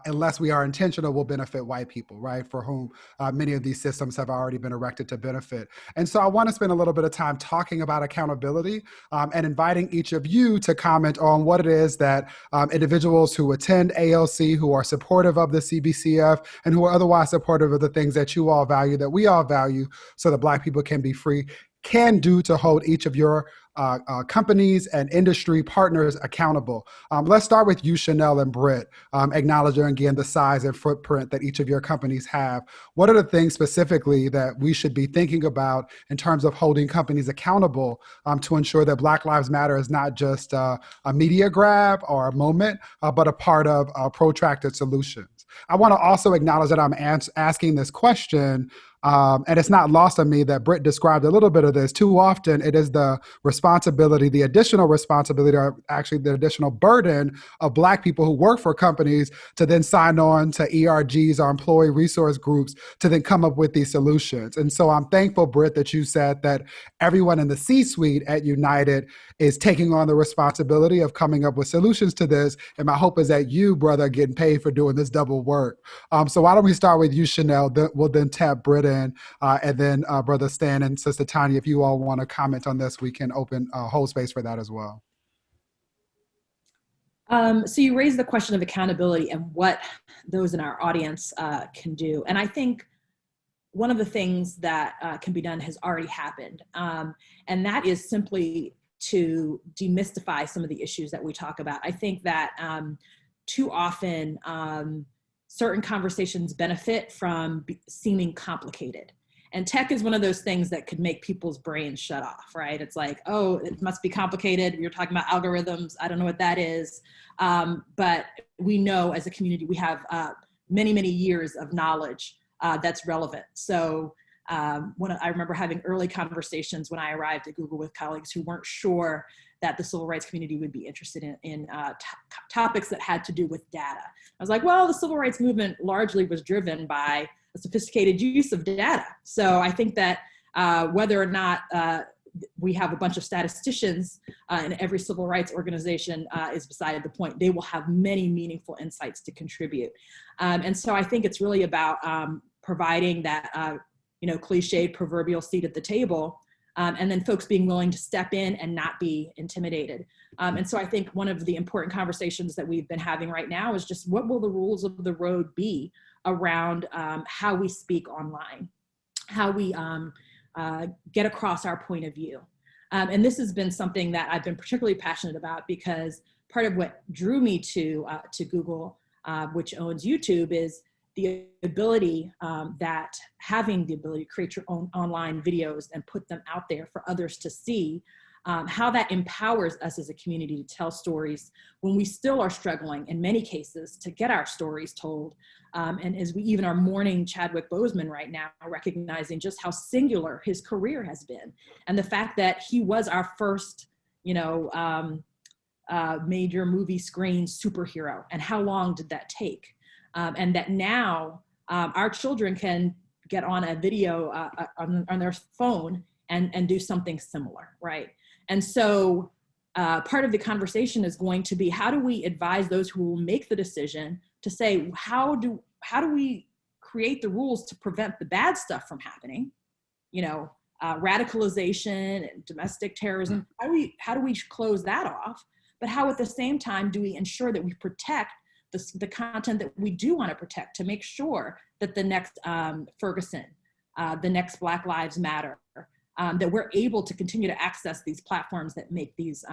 unless we are intentional, will benefit white people, right, for whom many of these systems have already been erected to benefit. And so I want to spend a little bit of time talking about accountability and inviting each of you to comment on what it is that individuals who attend ALC, who are supportive of the CBCF, and who are otherwise supportive of the things that you all value, that we all value, so that Black people can be free, can do to hold each of your companies and industry partners accountable. Let's start with you, Chanel and Britt, acknowledging again the size and footprint that each of your companies have. What are the things specifically that we should be thinking about in terms of holding companies accountable to ensure that Black Lives Matter is not just a media grab or a moment, but a part of protracted solutions? I want to also acknowledge that I'm asking this question, and it's not lost on me that Britt described a little bit of this. Too often, it is the responsibility, the additional responsibility, or actually the additional burden of Black people who work for companies to then sign on to ERGs or employee resource groups to then come up with these solutions. And so I'm thankful, Britt, that you said that everyone in the C-suite at United is taking on the responsibility of coming up with solutions to this. And my hope is that you, brother, are getting paid for doing this double work. So why don't we start with you, Chanel? We'll then tap Britt in, and then Brother Stan and Sister Tanya, if you all want to comment on this, we can open a whole space for that as well. So you raised the question of accountability and what those in our audience can do. And I think one of the things that can be done has already happened. And that is simply to demystify some of the issues that we talk about. I think that too often certain conversations benefit from seeming complicated. And tech is one of those things that could make people's brains shut off, right? It's like, oh, it must be complicated. You're talking about algorithms. I don't know what that is. But we know as a community, we have many, many years of knowledge that's relevant. So I remember having early conversations when I arrived at Google with colleagues who weren't sure that the civil rights community would be interested in topics that had to do with data. I was like, well, the civil rights movement largely was driven by a sophisticated use of data. So I think that whether or not we have a bunch of statisticians in every civil rights organization is beside the point. They will have many meaningful insights to contribute. And so I think it's really about providing that cliched proverbial seat at the table, and then folks being willing to step in and not be intimidated. And so I think one of the important conversations that we've been having right now is just what will the rules of the road be around how we speak online, how we get across our point of view. And this has been something that I've been particularly passionate about because part of what drew me to Google, which owns YouTube, is the ability having the ability to create your own online videos and put them out there for others to see, how that empowers us as a community to tell stories when we still are struggling in many cases to get our stories told. And as we even are mourning Chadwick Boseman right now, recognizing just how singular his career has been. And the fact that he was our first, major movie screen superhero, and how long did that take? And that now our children can get on a video on their phone and do something similar, right? And so part of the conversation is going to be, how do we advise those who will make the decision to say, how do we create the rules to prevent the bad stuff from happening? Radicalization and domestic terrorism, how do we close that off? But how at the same time do we ensure that we protect the content that we do want to protect, to make sure that the next Ferguson, the next Black Lives Matter, that we're able to continue to access these platforms that make these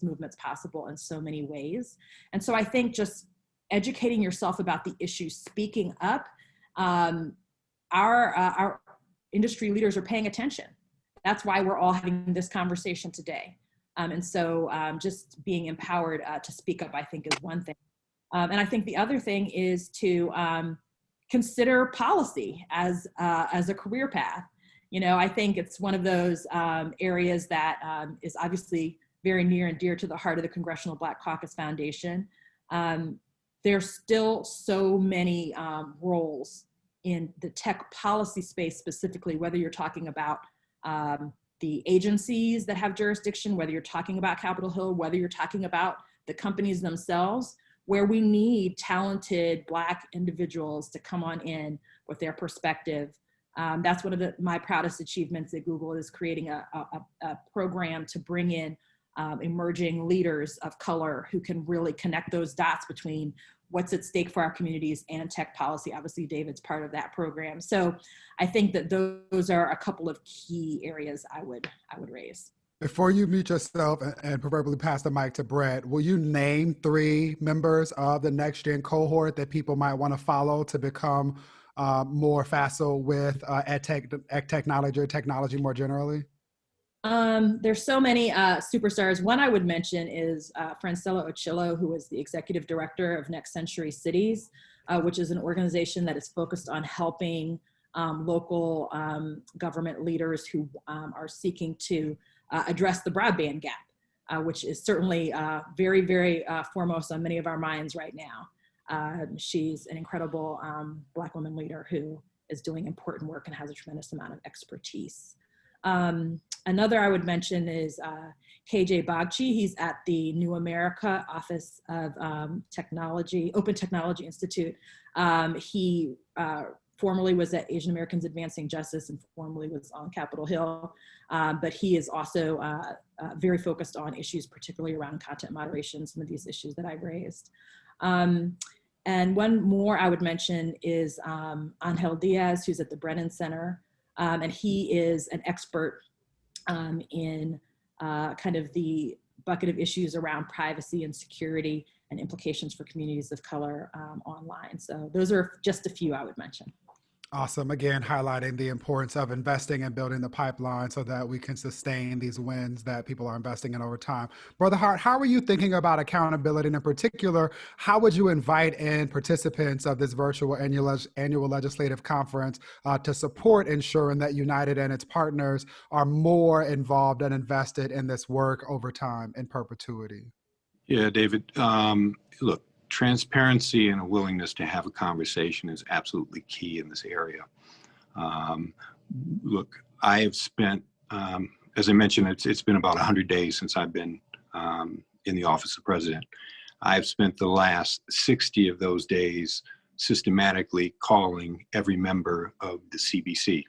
movements possible in so many ways. And so I think just educating yourself about the issues, speaking up, our industry leaders are paying attention. That's why we're all having this conversation today. And so just being empowered to speak up, I think, is one thing. And I think the other thing is to consider policy as a career path. You know, I think it's one of those areas that is obviously very near and dear to the heart of the Congressional Black Caucus Foundation. There's still so many roles in the tech policy space specifically, whether you're talking about the agencies that have jurisdiction, whether you're talking about Capitol Hill, whether you're talking about the companies themselves, where we need talented Black individuals to come on in with their perspective. That's one of my proudest achievements at Google, is creating a program to bring in emerging leaders of color who can really connect those dots between what's at stake for our communities and tech policy. Obviously, David's part of that program. So I think that those are a couple of key areas I would raise. Before you mute yourself and preferably pass the mic to Brett, will you name 3 members of the Next Gen cohort that people might want to follow to become more facile with technology or technology more generally? There's so many superstars. One I would mention is Francella Ochillo, who is the executive director of Next Century Cities, which is an organization that is focused on helping local government leaders who are seeking to address the broadband gap, which is certainly very, very foremost on many of our minds right now. She's an incredible Black woman leader who is doing important work and has a tremendous amount of expertise. Another I would mention is KJ Bagchi. He's at the New America Office of Technology, Open Technology Institute. He formerly was at Asian Americans Advancing Justice and formerly was on Capitol Hill. But he is also very focused on issues, particularly around content moderation, some of these issues that I've raised. And one more I would mention is Angel Diaz, who's at the Brennan Center. And he is an expert in kind of the bucket of issues around privacy and security and implications for communities of color online. So those are just a few I would mention. Awesome. Again, highlighting the importance of investing and building the pipeline so that we can sustain these wins that people are investing in over time. Brother Hart, how are you thinking about accountability? And in particular, how would you invite in participants of this virtual annual legislative conference to support ensuring that United and its partners are more involved and invested in this work over time in perpetuity? Yeah, David, look, transparency and a willingness to have a conversation is absolutely key in this area. Look, I have spent, as I mentioned, it's been about 100 days since I've been in the office of president. I've spent the last 60 of those days systematically calling every member of the CBC.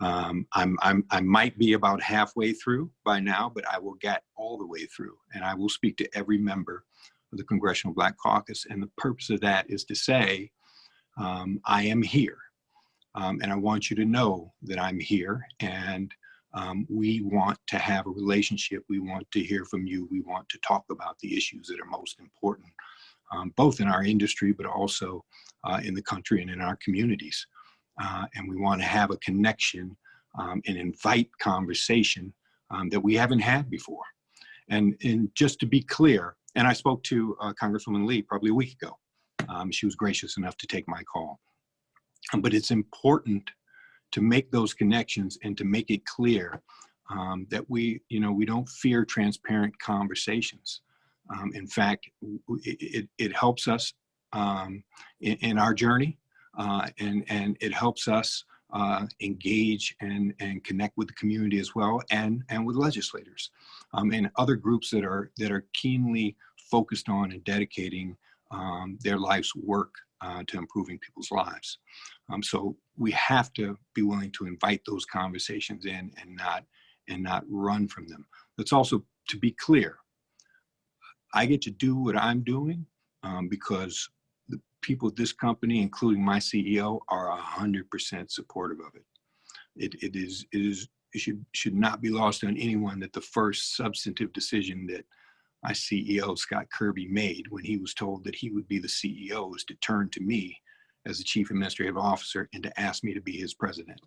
I might be about halfway through by now, but I will get all the way through, and I will speak to every member of the Congressional Black Caucus. And the purpose of that is to say, I am here. And I want you to know that I'm here, and we want to have a relationship. We want to hear from you. We want to talk about the issues that are most important, both in our industry, but also in the country and in our communities. And we want to have a connection and invite conversation that we haven't had before. And just to be clear, and I spoke to Congresswoman Lee probably a week ago. She was gracious enough to take my call. But it's important to make those connections and to make it clear that we don't fear transparent conversations. In fact, it helps us in our journey, and it helps us engage and connect with the community as well, and with legislators and other groups that are keenly focused on and dedicating their life's work to improving people's lives. So we have to be willing to invite those conversations in and not run from them. Let's also, to be clear, I get to do what I'm doing because the people at this company, including my CEO, are 100% supportive of it. It should not be lost on anyone that the first substantive decision that my CEO, Scott Kirby, made when he was told that he would be the CEO was to turn to me as the chief administrative officer and to ask me to be his president.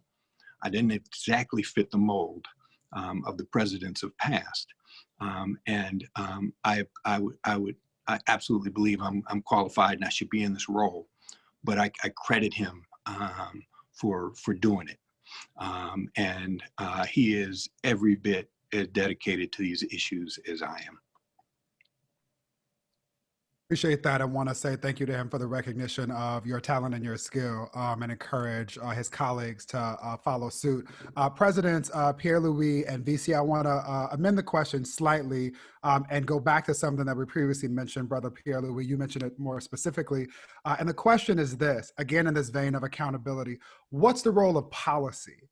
I didn't exactly fit the mold of the presidents of past. I absolutely believe I'm qualified and I should be in this role, but I credit him for doing it. He is every bit as dedicated to these issues as I am. Appreciate that. I want to say thank you to him for the recognition of your talent and your skill, and encourage his colleagues to follow suit. Presidents Pierre-Louis and VC, I want to amend the question slightly and go back to something that we previously mentioned. Brother Pierre-Louis, you mentioned it more specifically. And the question is this, again, in this vein of accountability, what's the role of policy?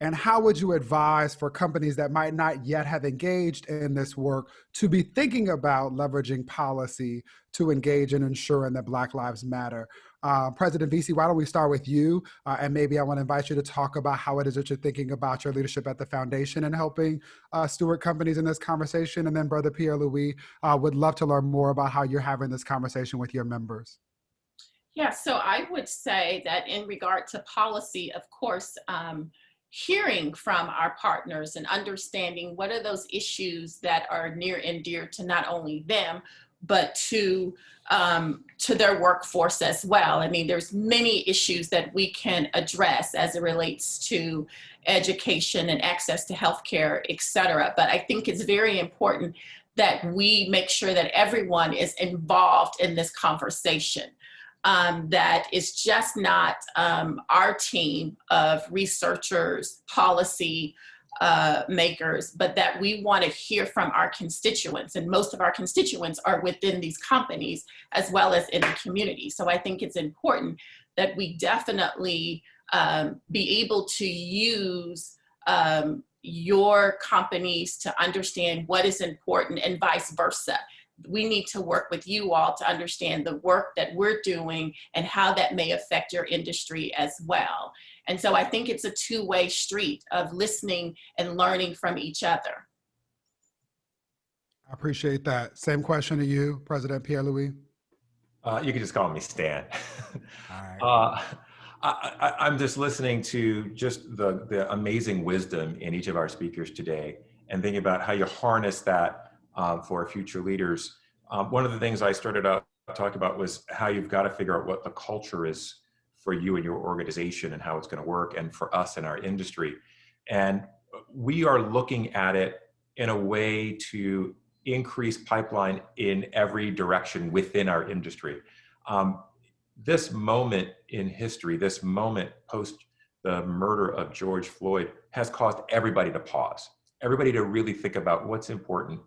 And how would you advise for companies that might not yet have engaged in this work to be thinking about leveraging policy to engage in ensuring that Black Lives Matter? President VC, why don't we start with you? And maybe I want to invite you to talk about how it is that you're thinking about your leadership at the foundation and helping steward companies in this conversation. And then Brother Pierre-Louis, would love to learn more about how you're having this conversation with your members. Yeah, so I would say that in regard to policy, of course, hearing from our partners and understanding what are those issues that are near and dear to not only them, but to their workforce as well. I mean, there's many issues that we can address as it relates to education and access to healthcare, et cetera. But I think it's very important that we make sure that everyone is involved in this conversation. That is just not our team of researchers, policy makers, but that we want to hear from our constituents. And most of our constituents are within these companies as well as in the community. So I think it's important that we definitely be able to use your companies to understand what is important and vice versa. We need to work with you all to understand the work that we're doing and how that may affect your industry as well. And so I think it's a two-way street of listening and learning from each other. I appreciate that. Same question to you, President Pierre-Louis. You can just call me Stan. All right. I'm just listening to just the amazing wisdom in each of our speakers today and thinking about how you harness that for future leaders. One of the things I started out talking about was how you've got to figure out what the culture is for you and your organization and how it's going to work, and for us in our industry. And we are looking at it in a way to increase pipeline in every direction within our industry. This moment in history, this moment post the murder of George Floyd, has caused everybody to pause, everybody to really think about what's important.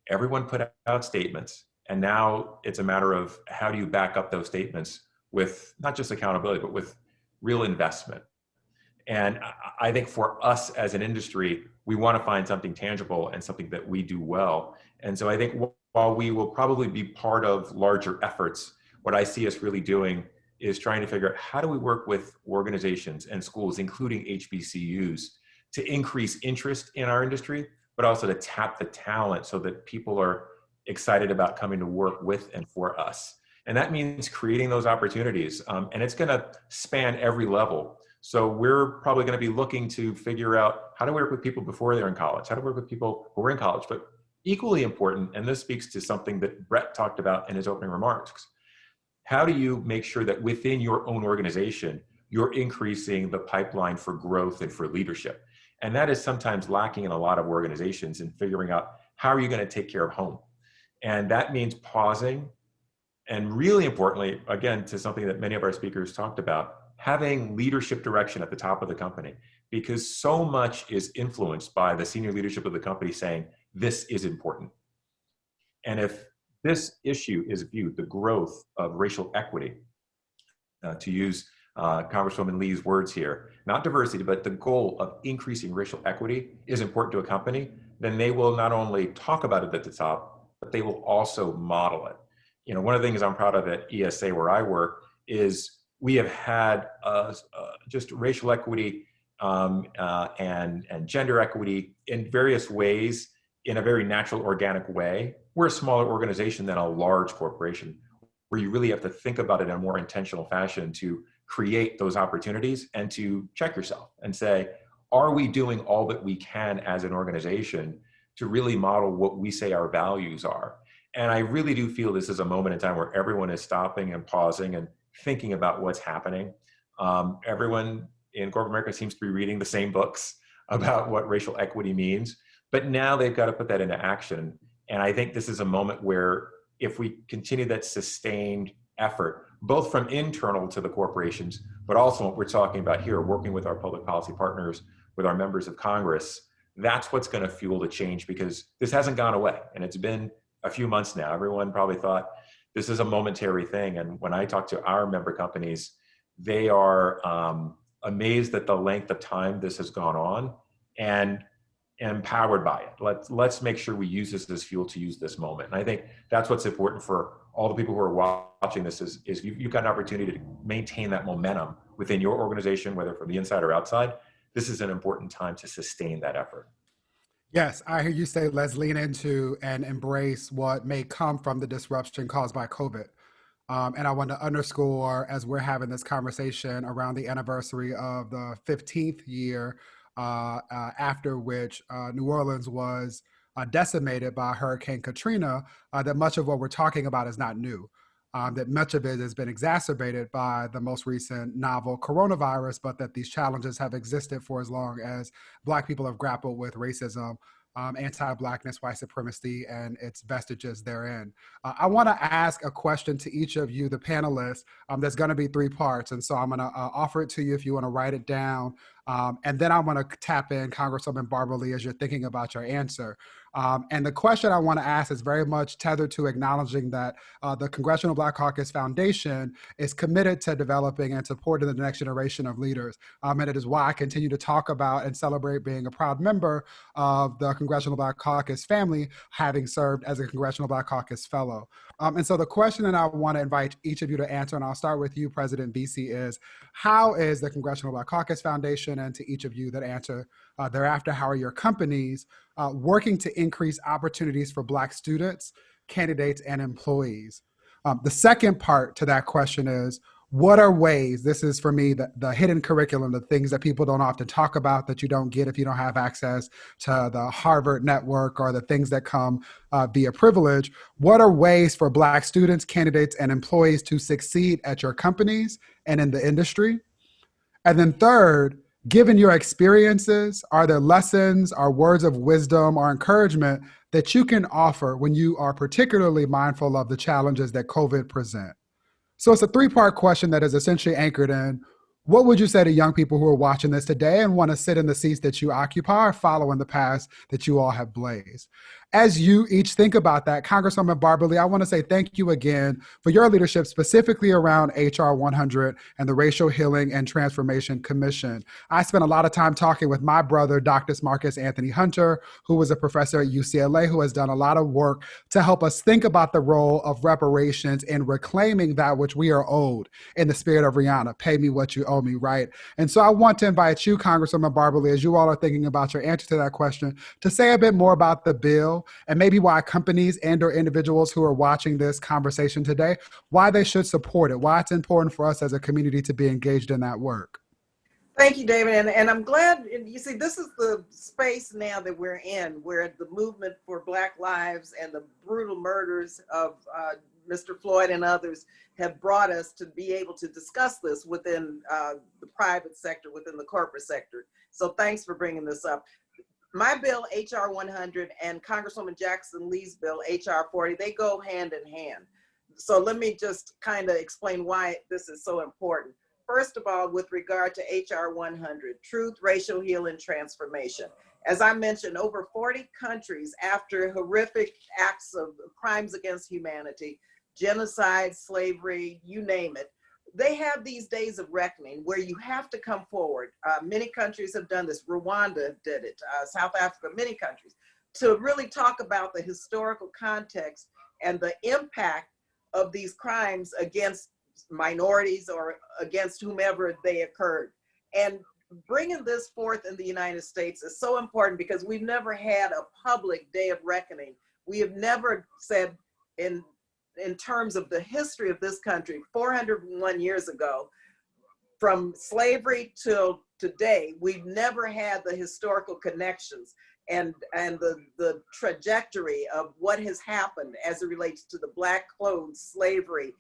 Everyone put out statements, and now it's a matter of how do you back up those statements with not just accountability, but with real investment. And I think for us as an industry, we want to find something tangible and something that we do well. And so I think while we will probably be part of larger efforts, what I see us really doing is trying to figure out how do we work with organizations and schools, including HBCUs, to increase interest in our industry, but also to tap the talent so that people are excited about coming to work with and for us. And that means creating those opportunities. And it's gonna span every level. So we're probably gonna be looking to figure out how to work with people before they're in college, how to work with people who are in college, but equally important, and this speaks to something that Brett talked about in his opening remarks, how do you make sure that within your own organization, you're increasing the pipeline for growth and for leadership? And that is sometimes lacking in a lot of organizations in figuring out how are you going to take care of home? And that means pausing. And really importantly, again, to something that many of our speakers talked about, having leadership direction at the top of the company, because so much is influenced by the senior leadership of the company saying, this is important. And if this issue is viewed, the growth of racial equity, to use Congresswoman Lee's words here, not diversity, but the goal of increasing racial equity is important to a company, then they will not only talk about it at the top, but they will also model it. You know, one of the things I'm proud of at ESA where I work is we have had just racial equity and gender equity in various ways in a very natural, organic way. We're a smaller organization than a large corporation where you really have to think about it in a more intentional fashion to create those opportunities and to check yourself and say, are we doing all that we can as an organization to really model what we say our values are? And I really do feel this is a moment in time where everyone is stopping and pausing and thinking about what's happening. Everyone in corporate America seems to be reading the same books about what racial equity means, but now they've got to put that into action. And I think this is a moment where if we continue that sustained effort, both from internal to the corporations, but also what we're talking about here, working with our public policy partners, with our members of Congress, that's what's going to fuel the change, because this hasn't gone away. And it's been a few months now. Everyone probably thought this is a momentary thing. And when I talk to our member companies, they are amazed at the length of time this has gone on and empowered by it. Let's make sure we use this as fuel to use this moment. And I think that's what's important for all the people who are watching this is you've got an opportunity to maintain that momentum within your organization, whether from the inside or outside. This is an important time to sustain that effort. Yes, I hear you say let's lean into and embrace what may come from the disruption caused by COVID. And I want to underscore, as we're having this conversation around the anniversary of the 15th year after which New Orleans was decimated by Hurricane Katrina, that much of what we're talking about is not new. That much of it has been exacerbated by the most recent novel coronavirus, but that these challenges have existed for as long as Black people have grappled with racism, anti-Blackness, white supremacy, and its vestiges therein. I want to ask a question to each of you, the panelists. There's going to be 3 parts, and so I'm going to offer it to you if you want to write it down. And then I'm going to tap in Congresswoman Barbara Lee as you're thinking about your answer. And the question I want to ask is very much tethered to acknowledging that the Congressional Black Caucus Foundation is committed to developing and supporting the next generation of leaders. And it is why I continue to talk about and celebrate being a proud member of the Congressional Black Caucus family, having served as a Congressional Black Caucus Fellow. And so the question that I want to invite each of you to answer, and I'll start with you, President Beasy, is how is the Congressional Black Caucus Foundation, and to each of you that answer thereafter, how are your companies working to increase opportunities for Black students, candidates, and employees? The second part to that question is, what are ways, this is for me the hidden curriculum, the things that people don't often talk about that you don't get if you don't have access to the Harvard network or the things that come via privilege. What are ways for Black students, candidates, and employees to succeed at your companies and in the industry? And then third, given your experiences, are there lessons or words of wisdom or encouragement that you can offer when you are particularly mindful of the challenges that COVID present? So it's a 3-part question that is essentially anchored in, what would you say to young people who are watching this today and want to sit in the seats that you occupy or follow in the paths that you all have blazed? As you each think about that, Congresswoman Barbara Lee, I want to say thank you again for your leadership, specifically around HR 100 and the Racial Healing and Transformation Commission. I spent a lot of time talking with my brother, Dr. Marcus Anthony Hunter, who was a professor at UCLA, who has done a lot of work to help us think about the role of reparations in reclaiming that which we are owed, in the spirit of Rihanna, pay me what you owe me, right? And so I want to invite you, Congresswoman Barbara Lee, as you all are thinking about your answer to that question, to say a bit more about the bill and maybe why companies and or individuals who are watching this conversation today, why they should support it, why it's important for us as a community to be engaged in that work. Thank you, David. And I'm glad, you see, this is the space now that we're in, where the movement for Black lives and the brutal murders of Mr. Floyd and others have brought us to be able to discuss this within the private sector, within the corporate sector. So thanks for bringing this up. My bill, HR 100, and Congresswoman Jackson Lee's bill, HR 40, they go hand in hand. So let me just kind of explain why this is so important. First of all, with regard to HR 100, Truth, Racial Healing, Transformation. As I mentioned, over 40 countries, after horrific acts of crimes against humanity, genocide, slavery, you name it, they have these days of reckoning where you have to come forward. Many countries have done this. Rwanda did it, South Africa, many countries, to really talk about the historical context and the impact of these crimes against minorities or against whomever they occurred. And bringing this forth in the United States is so important because we've never had a public day of reckoning. We have never said in terms of the history of this country, 401 years ago, from slavery till today, we've never had the historical connections and the trajectory of what has happened as it relates to the Black clothes, slavery,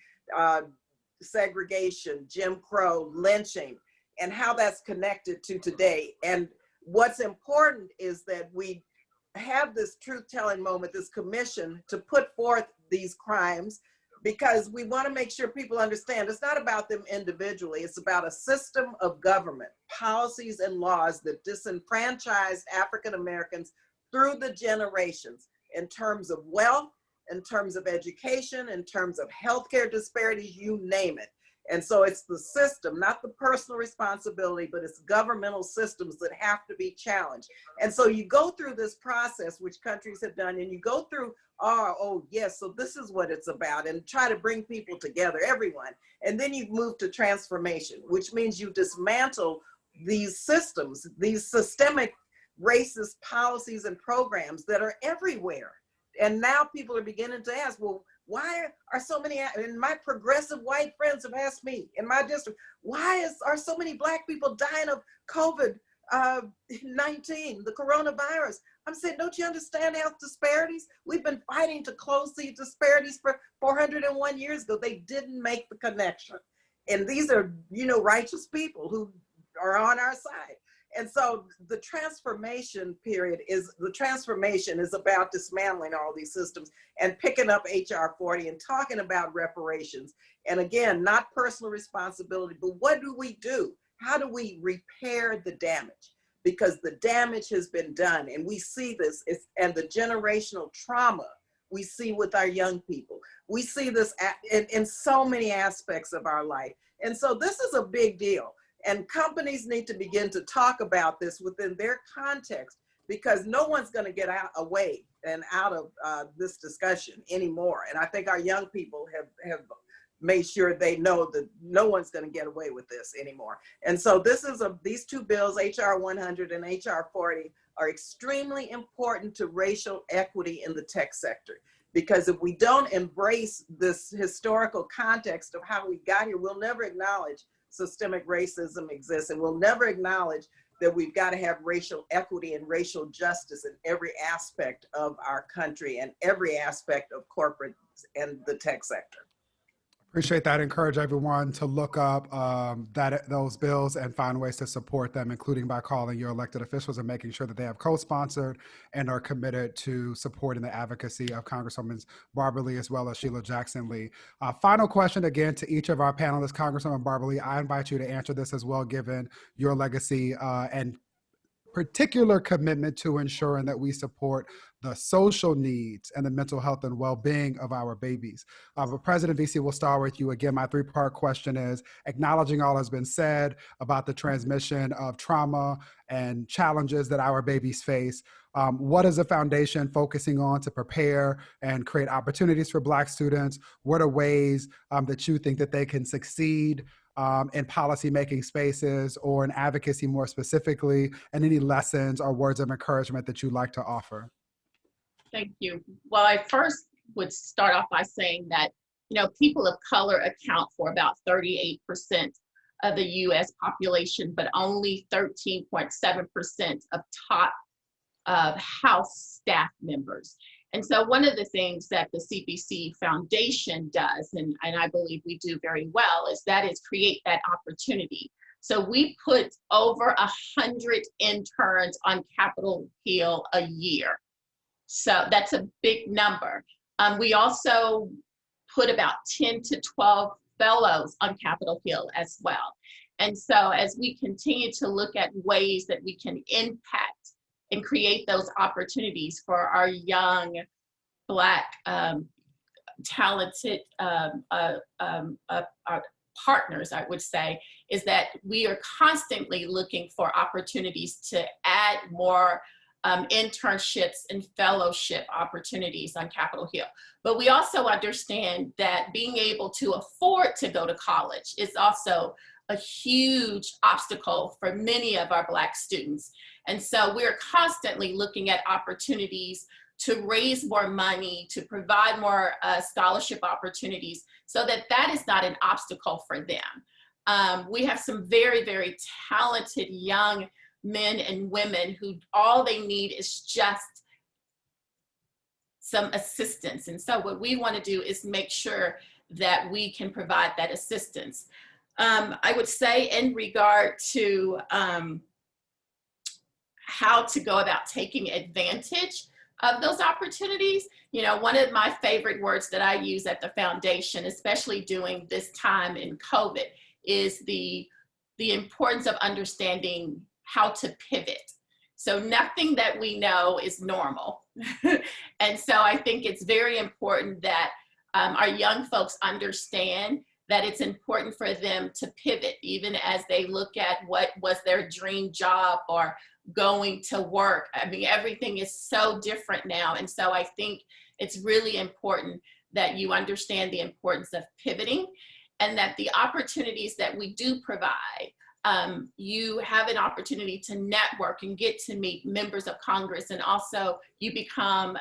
segregation, Jim Crow, lynching, and how that's connected to today. And what's important is that we have this truth-telling moment, this commission to put forth these crimes, because we want to make sure people understand it's not about them individually. It's about a system of government, policies and laws that disenfranchise African Americans through the generations in terms of wealth, in terms of education, in terms of healthcare disparities, you name it. And so it's the system, not the personal responsibility, but it's governmental systems that have to be challenged. And so you go through this process, which countries have done, and you go through, oh yes, so this is what it's about, and try to bring people together, everyone. And then you move to transformation, which means you dismantle these systems, these systemic racist policies and programs that are everywhere. And now people are beginning to ask, well, why are so many, and my progressive white friends have asked me in my district, are so many Black people dying of COVID-19, the coronavirus? I'm saying, don't you understand health disparities? We've been fighting to close these disparities for 401 years ago. They didn't make the connection. And these are, righteous people who are on our side. And so the transformation is about dismantling all these systems and picking up HR 40 and talking about reparations. And again, not personal responsibility, but what do we do? How do we repair the damage? Because the damage has been done, and we see this, and the generational trauma we see with our young people. We see this in so many aspects of our life. And so this is a big deal. And companies need to begin to talk about this within their context, because no one's going to get away out of this discussion anymore. And I think our young people have made sure they know that no one's going to get away with this anymore. And so these two bills, HR 100 and HR 40, are extremely important to racial equity in the tech sector. Because if we don't embrace this historical context of how we got here, we'll never acknowledge systemic racism exists, and we'll never acknowledge that we've got to have racial equity and racial justice in every aspect of our country and every aspect of corporate and the tech sector. Appreciate that. Encourage everyone to look up those bills and find ways to support them, including by calling your elected officials and making sure that they have co-sponsored and are committed to supporting the advocacy of Congresswoman Barbara Lee as well as Sheila Jackson Lee. Final question again to each of our panelists. Congresswoman Barbara Lee, I invite you to answer this as well, given your legacy and particular commitment to ensuring that we support the social needs and the mental health and well-being of our babies. But President VC, we'll start with you. Again, my three-part question is, acknowledging all has been said about the transmission of trauma and challenges that our babies face, what is the foundation focusing on to prepare and create opportunities for Black students? What are ways that you think that they can succeed in policy-making spaces or in advocacy more specifically, and any lessons or words of encouragement that you'd like to offer? Thank you. Well, I first would start off by saying that, people of color account for about 38% of the US population, but only 13.7% of top House staff members. And so one of the things that the CBC Foundation does, and I believe we do very well, is create that opportunity. So we put over 100 interns on Capitol Hill a year. So that's a big number. We also put about 10 to 12 fellows on Capitol Hill as well. And so as we continue to look at ways that we can impact and create those opportunities for our young Black talented our partners, I would say, is that we are constantly looking for opportunities to add more internships and fellowship opportunities on Capitol Hill. But we also understand that being able to afford to go to college is also a huge obstacle for many of our Black students. And so we're constantly looking at opportunities to raise more money, to provide more scholarship opportunities so that is not an obstacle for them. We have some very, very talented young men and women who all they need is just some assistance. And so what we want to do is make sure that we can provide that assistance. I would say in regard to how to go about taking advantage of those opportunities, you know, one of my favorite words that I use at the foundation, especially during this time in COVID, is the importance of understanding how to pivot. So nothing that we know is normal. And so I think it's very important that our young folks understand that it's important for them to pivot, even as they look at what was their dream job or going to work. I mean, everything is so different now. And so I think it's really important that you understand the importance of pivoting, and that the opportunities that we do provide, you have an opportunity to network and get to meet members of Congress, and also you become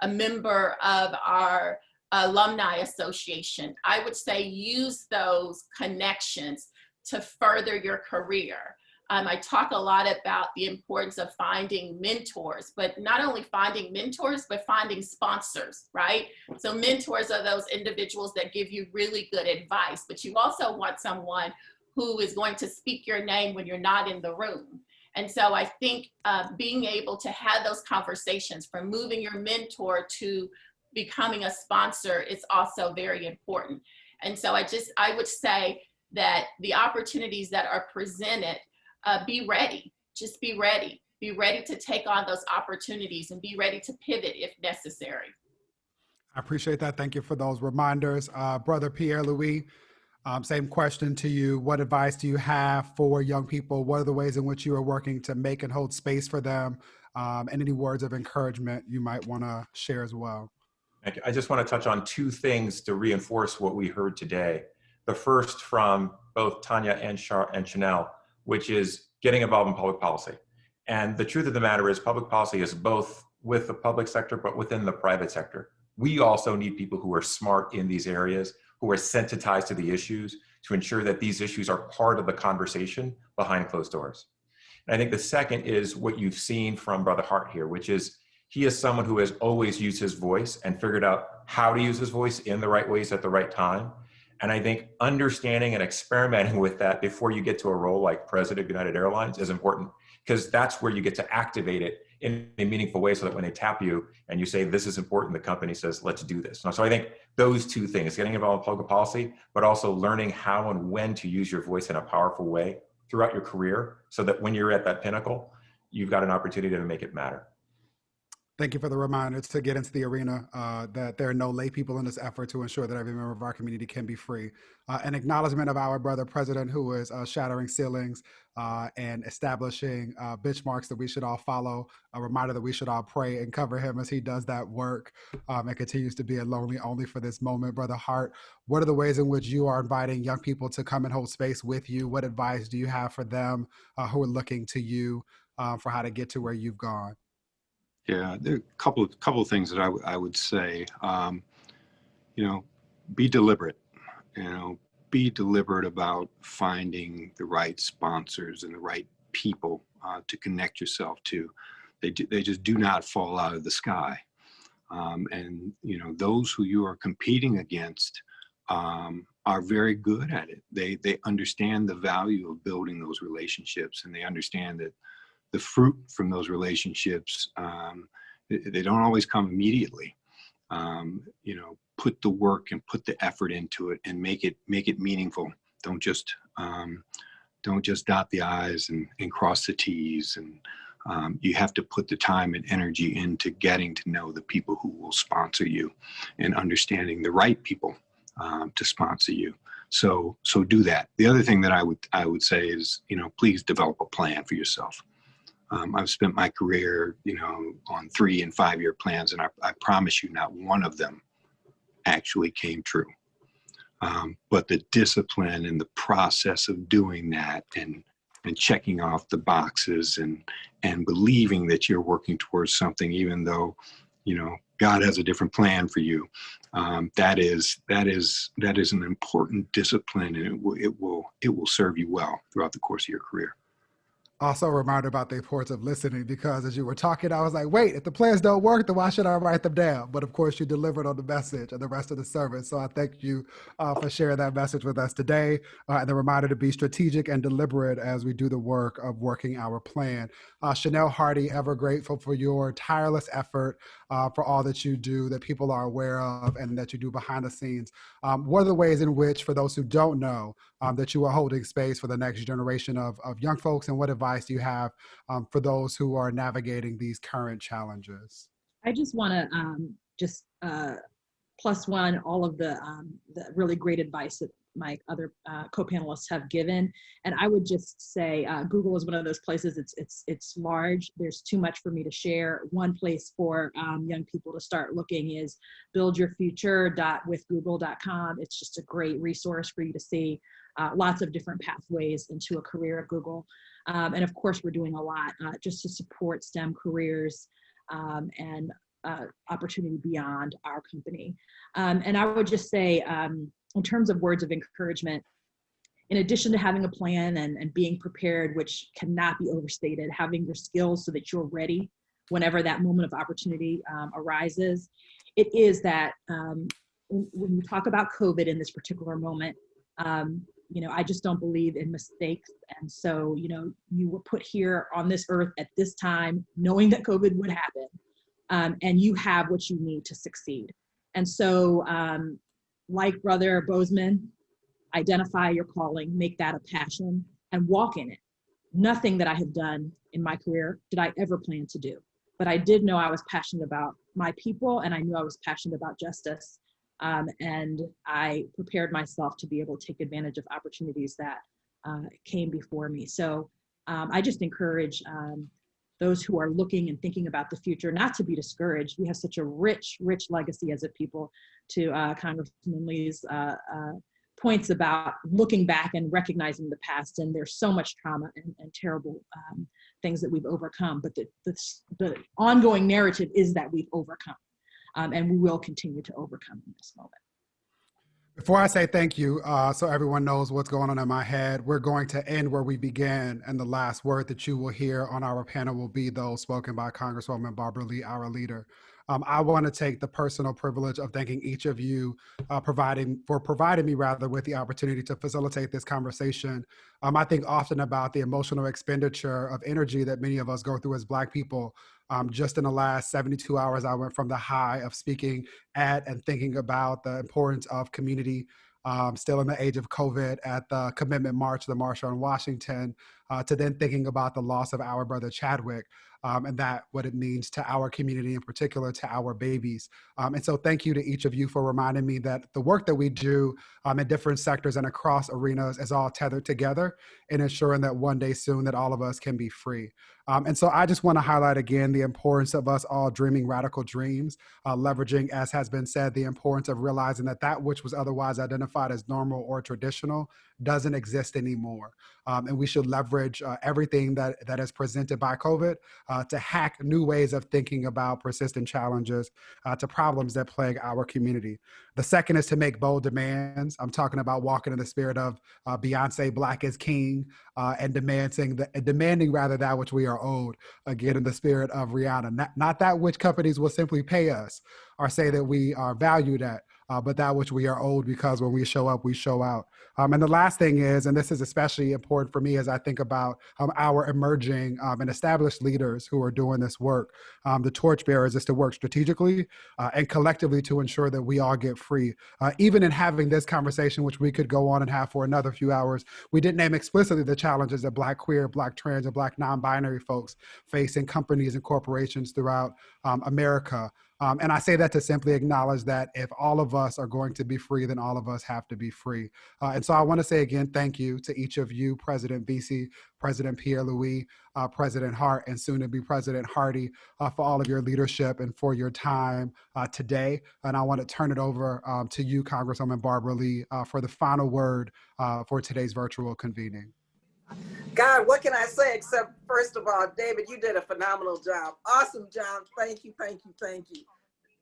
a member of our alumni association. I would say use those connections to further your career. I talk a lot about the importance of finding mentors, but not only finding mentors, but finding sponsors, right? So mentors are those individuals that give you really good advice, but you also want someone who is going to speak your name when you're not in the room. And so I think being able to have those conversations, from moving your mentor to becoming a sponsor, is also very important. And so I would say that the opportunities that are presented, be ready. Just be ready. Be ready to take on those opportunities and be ready to pivot if necessary. I appreciate that. Thank you for those reminders. Brother Pierre-Louis, same question to you. What advice do you have for young people? What are the ways in which you are working to make and hold space for them? And any words of encouragement you might want to share as well? Thank you. I just want to touch on two things to reinforce what we heard today. The first from both Tanya and Chanel, which is getting involved in public policy. And the truth of the matter is, public policy is both with the public sector, but within the private sector. We also need people who are smart in these areas, who are sensitized to the issues, to ensure that these issues are part of the conversation behind closed doors. And I think the second is what you've seen from Brother Hart here, which is he is someone who has always used his voice and figured out how to use his voice in the right ways at the right time. And I think understanding and experimenting with that before you get to a role like President of United Airlines is important, because that's where you get to activate it in a meaningful way, so that when they tap you and you say, this is important, the company says, let's do this. So I think those two things, getting involved in public policy, but also learning how and when to use your voice in a powerful way throughout your career, so that when you're at that pinnacle, you've got an opportunity to make it matter. Thank you for the reminder to get into the arena, that there are no lay people in this effort to ensure that every member of our community can be free. An acknowledgement of our brother president, who is shattering ceilings and establishing benchmarks that we should all follow. A reminder that we should all pray and cover him as he does that work and continues to be a lonely only for this moment. Brother Hart, what are the ways in which you are inviting young people to come and hold space with you? What advice do you have for them who are looking to you for how to get to where you've gone? Yeah, there are a couple of things that I would say. Be deliberate. Be deliberate about finding the right sponsors and the right people to connect yourself to. They just do not fall out of the sky. And those who you are competing against are very good at it. They understand the value of building those relationships, and they understand that the fruit from those relationships, they don't always come immediately. Put the work and put the effort into it, and make it meaningful. Don't just dot the I's and cross the T's. And you have to put the time and energy into getting to know the people who will sponsor you, and understanding the right people to sponsor you. So do that. The other thing that I would say is, please develop a plan for yourself. I've spent my career, on 3 and 5 year plans, and I promise you, not one of them actually came true. But the discipline and the process of doing that, and checking off the boxes, and believing that you're working towards something, even though God has a different plan for you. That is an important discipline, and it will serve you well throughout the course of your career. Also a reminder about the importance of listening, because as you were talking, I was like, wait, if the plans don't work, then why should I write them down? But of course, you delivered on the message and the rest of the service. So I thank you for sharing that message with us today. And the reminder to be strategic and deliberate as we do the work of working our plan. Chanel Hardy, ever grateful for your tireless effort, for all that you do, that people are aware of, and that you do behind the scenes. What are the ways in which, for those who don't know, that you are holding space for the next generation of young folks, and what advice do you have for those who are navigating these current challenges? I just want to plus one all of the really great advice that my other co-panelists have given, and I would just say Google is one of those places. It's large. There's too much for me to share. One place for young people to start looking is buildyourfuture.withgoogle.com. It's just a great resource for you to see lots of different pathways into a career at Google. And of course, we're doing a lot just to support STEM careers and opportunity beyond our company. And I would just say, in terms of words of encouragement, in addition to having a plan and being prepared, which cannot be overstated, having your skills so that you're ready whenever that moment of opportunity arises, it is that when you talk about COVID in this particular moment, I just don't believe in mistakes. And so, you were put here on this earth at this time, knowing that COVID would happen, and you have what you need to succeed. And so, like Brother Bozeman, identify your calling, make that a passion, and walk in it. Nothing that I have done in my career did I ever plan to do, but I did know I was passionate about my people, and I knew I was passionate about justice. And I prepared myself to be able to take advantage of opportunities that came before me. So I just encourage those who are looking and thinking about the future not to be discouraged. We have such a rich, rich legacy as a people, to Congressman Lee's points about looking back and recognizing the past. And there's so much trauma and terrible things that we've overcome. But the ongoing narrative is that we've overcome. And we will continue to overcome in this moment. Before I say thank you, so everyone knows what's going on in my head, we're going to end where we began, and the last word that you will hear on our panel will be those spoken by Congresswoman Barbara Lee, our leader. I want to take the personal privilege of thanking each of you providing me with the opportunity to facilitate this conversation. I think often about the emotional expenditure of energy that many of us go through as Black people. Just in the last 72 hours, I went from the high of speaking at and thinking about the importance of community, still in the age of COVID, at the Commitment March, the March on Washington, to then thinking about the loss of our brother Chadwick, and that what it means to our community, in particular to our babies. And so thank you to each of you for reminding me that the work that we do in different sectors and across arenas is all tethered together in ensuring that one day soon that all of us can be free. And so I just want to highlight again the importance of us all dreaming radical dreams, leveraging, as has been said, the importance of realizing that that which was otherwise identified as normal or traditional doesn't exist anymore. And we should leverage everything that is presented by COVID to hack new ways of thinking about persistent challenges to problems that plague our community. The second is to make bold demands. I'm talking about walking in the spirit of Beyonce, Black is King, and demanding that which we are owed, again, in the spirit of Rihanna. Not that which companies will simply pay us or say that we are valued at, but that which we are owed, because when we show up, we show out. And the last thing is, and this is especially important for me as I think about our emerging and established leaders who are doing this work, the torchbearers, is to work strategically and collectively to ensure that we all get free. Even in having this conversation, which we could go on and have for another few hours, we didn't name explicitly the challenges that Black queer, Black trans, and Black non-binary folks face in companies and corporations throughout America. And I say that to simply acknowledge that if all of us are going to be free, then all of us have to be free. And so I want to say again, thank you to each of you, President Vesey, President Pierre-Louis, President Hart, and soon to be President Hardy, for all of your leadership and for your time today. And I want to turn it over to you, Congresswoman Barbara Lee, for the final word for today's virtual convening. God, what can I say except, first of all, David, you did a phenomenal job. Awesome job. Thank you, thank you, thank you.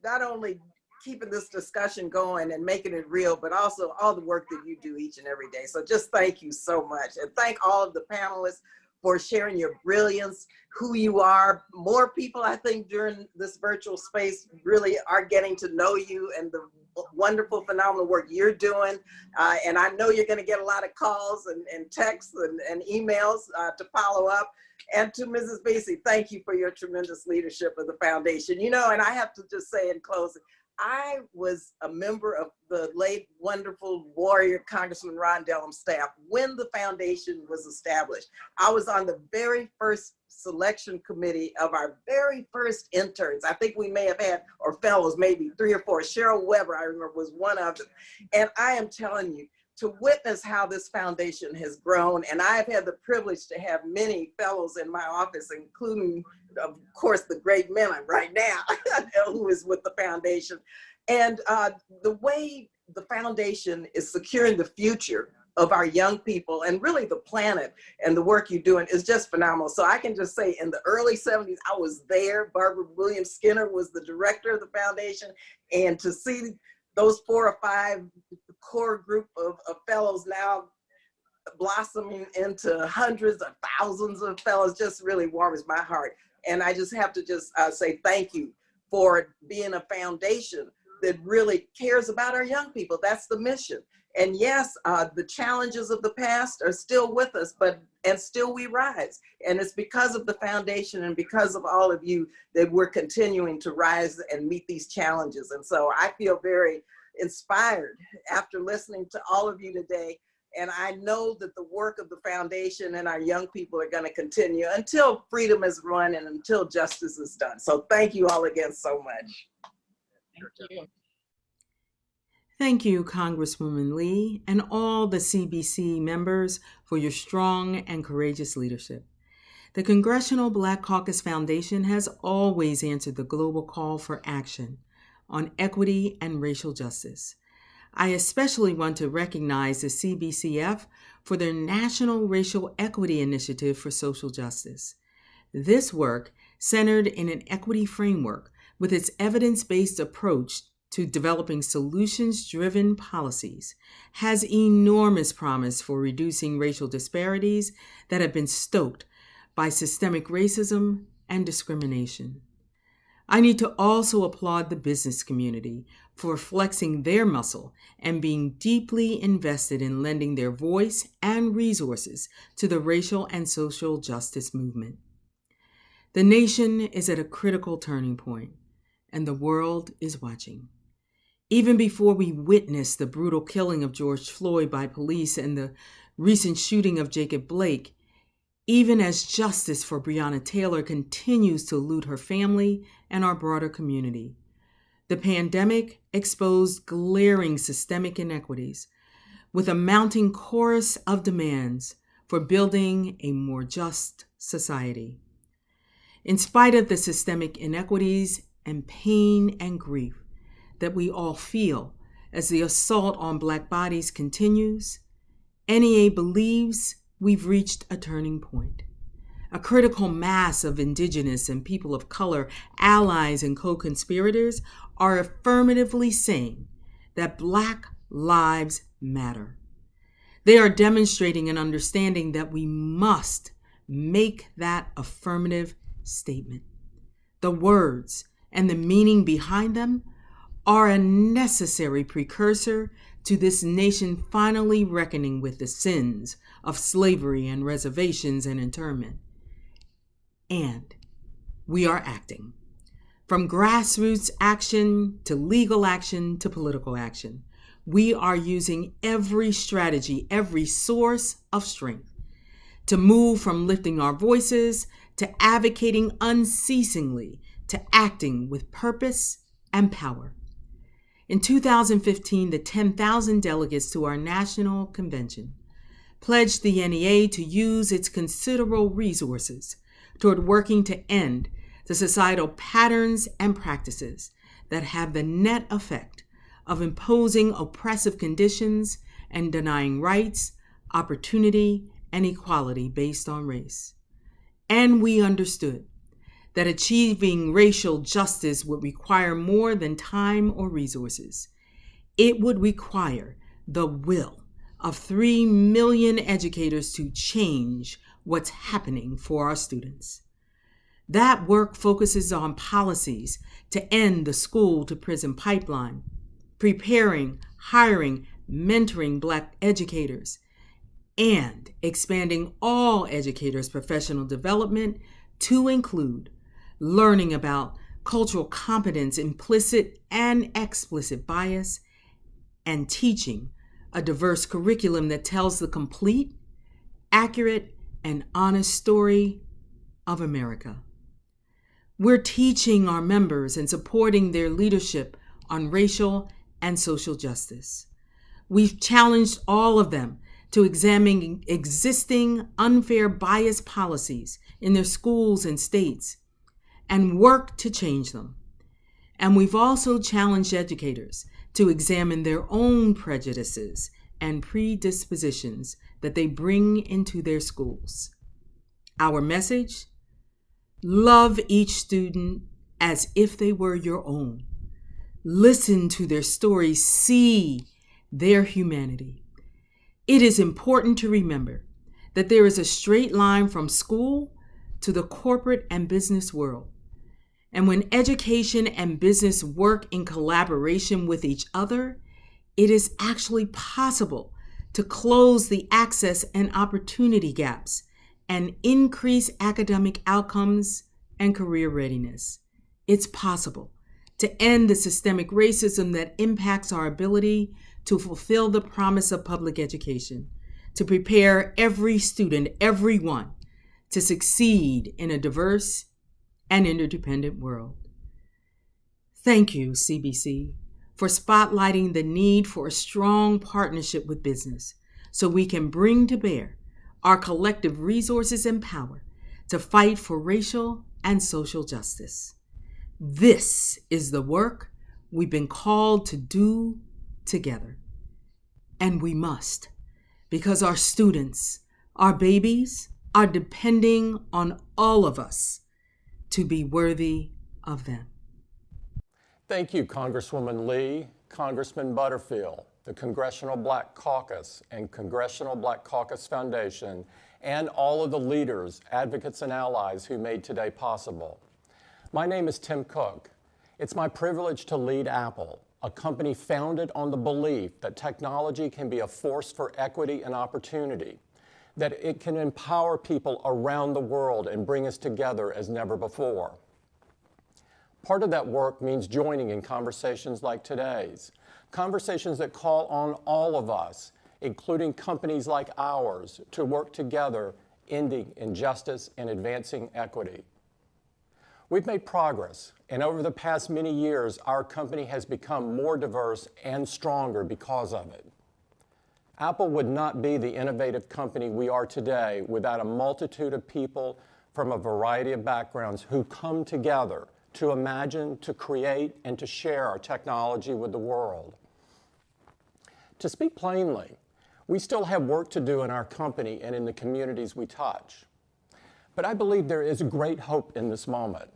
Not only keeping this discussion going and making it real, but also all the work that you do each and every day. So just thank you so much. And thank all of the panelists for sharing your brilliance, who you are. More people, I think, during this virtual space really are getting to know you and the wonderful, phenomenal work you're doing. And I know you're gonna get a lot of calls and texts and emails to follow up. And to Mrs. Beasley, thank you for your tremendous leadership of the foundation. You know, and I have to just say in closing, I was a member of the late wonderful warrior Congressman Ron Dellum's staff when the foundation was established. I was on the very first selection committee of our very first interns. I think we may have had, or fellows, maybe 3 or 4. Cheryl Weber, I remember, was one of them. And I am telling you, to witness how this foundation has grown, and I've had the privilege to have many fellows in my office, including, of course, the great Menon right now, who is with the foundation. And the way the foundation is securing the future of our young people and really the planet and the work you're doing is just phenomenal. So I can just say in the early 70s, I was there. Barbara Williams Skinner was the director of the foundation. And to see those 4 or 5 core group of fellows now blossoming into hundreds of thousands of fellows just really warms my heart. And I just have to just say thank you for being a foundation that really cares about our young people. That's the mission. And yes, the challenges of the past are still with us, and still we rise. And it's because of the foundation and because of all of you that we're continuing to rise and meet these challenges. And so I feel very inspired after listening to all of you today. And I know that the work of the foundation and our young people are going to continue until freedom is won and until justice is done. So thank you all again so much. Thank you. Thank you, Congresswoman Lee, and all the CBC members for your strong and courageous leadership. The Congressional Black Caucus Foundation has always answered the global call for action on equity and racial justice. I especially want to recognize the CBCF for their National Racial Equity Initiative for Social Justice. This work, centered in an equity framework with its evidence-based approach to developing solutions-driven policies, has enormous promise for reducing racial disparities that have been stoked by systemic racism and discrimination. I need to also applaud the business community for flexing their muscle and being deeply invested in lending their voice and resources to the racial and social justice movement. The nation is at a critical turning point, and the world is watching. Even before we witnessed the brutal killing of George Floyd by police and the recent shooting of Jacob Blake, even as justice for Breonna Taylor continues to elude her family and our broader community, the pandemic exposed glaring systemic inequities with a mounting chorus of demands for building a more just society. In spite of the systemic inequities and pain and grief that we all feel as the assault on Black bodies continues, NEA believes we've reached a turning point. A critical mass of Indigenous and people of color allies and co-conspirators are affirmatively saying that Black lives matter. They are demonstrating an understanding that we must make that affirmative statement. The words and the meaning behind them are a necessary precursor to this nation finally reckoning with the sins of slavery and reservations and internment. And we are acting. From grassroots action to legal action to political action, we are using every strategy, every source of strength to move from lifting our voices to advocating unceasingly to acting with purpose and power. In 2015, the 10,000 delegates to our national convention pledged the NEA to use its considerable resources toward working to end the societal patterns and practices that have the net effect of imposing oppressive conditions and denying rights, opportunity, and equality based on race. And we understood that achieving racial justice would require more than time or resources. It would require the will of 3 million educators to change what's happening for our students. That work focuses on policies to end the school to prison pipeline, preparing, hiring, mentoring Black educators, and expanding all educators' professional development to include learning about cultural competence, implicit and explicit bias, and teaching a diverse curriculum that tells the complete, accurate, and honest story of America. We're teaching our members and supporting their leadership on racial and social justice. We've challenged all of them to examine existing unfair bias policies in their schools and states and work to change them. And we've also challenged educators to examine their own prejudices and predispositions that they bring into their schools. Our message: love each student as if they were your own. Listen to their stories, see their humanity. It is important to remember that there is a straight line from school to the corporate and business world. And when education and business work in collaboration with each other, it is actually possible to close the access and opportunity gaps and increase academic outcomes and career readiness. It's possible to end the systemic racism that impacts our ability to fulfill the promise of public education, to prepare every student, everyone, to succeed in a diverse and interdependent world. Thank you, CBC, for spotlighting the need for a strong partnership with business so we can bring to bear our collective resources and power to fight for racial and social justice. This is the work we've been called to do together. And we must, because our students, our babies, are depending on all of us to be worthy of them. Thank you, Congresswoman Lee, Congressman Butterfield, the Congressional Black Caucus and Congressional Black Caucus Foundation, and all of the leaders, advocates, and allies who made today possible. My name is Tim Cook. It's my privilege to lead Apple, a company founded on the belief that technology can be a force for equity and opportunity, that it can empower people around the world and bring us together as never before. Part of that work means joining in conversations like today's, conversations that call on all of us, including companies like ours, to work together, ending injustice and advancing equity. We've made progress, and over the past many years, our company has become more diverse and stronger because of it. Apple would not be the innovative company we are today without a multitude of people from a variety of backgrounds who come together to imagine, to create, and to share our technology with the world. To speak plainly, we still have work to do in our company and in the communities we touch. But I believe there is great hope in this moment.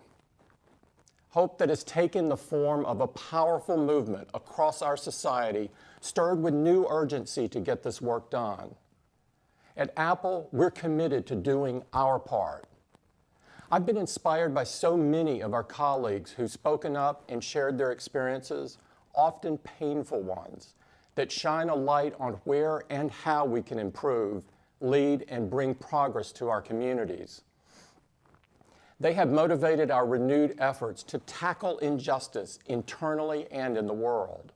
Hope that has taken the form of a powerful movement across our society, stirred with new urgency to get this work done. At Apple, we're committed to doing our part. I've been inspired by so many of our colleagues who've spoken up and shared their experiences, often painful ones, that shine a light on where and how we can improve, lead, and bring progress to our communities. They have motivated our renewed efforts to tackle injustice internally and in the world.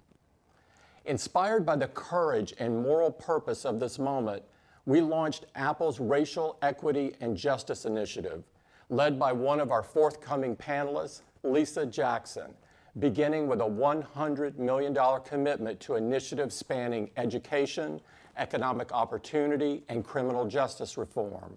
Inspired by the courage and moral purpose of this moment, we launched Apple's Racial Equity and Justice Initiative, led by one of our forthcoming panelists, Lisa Jackson, beginning with a $100 million commitment to initiatives spanning education, economic opportunity, and criminal justice reform.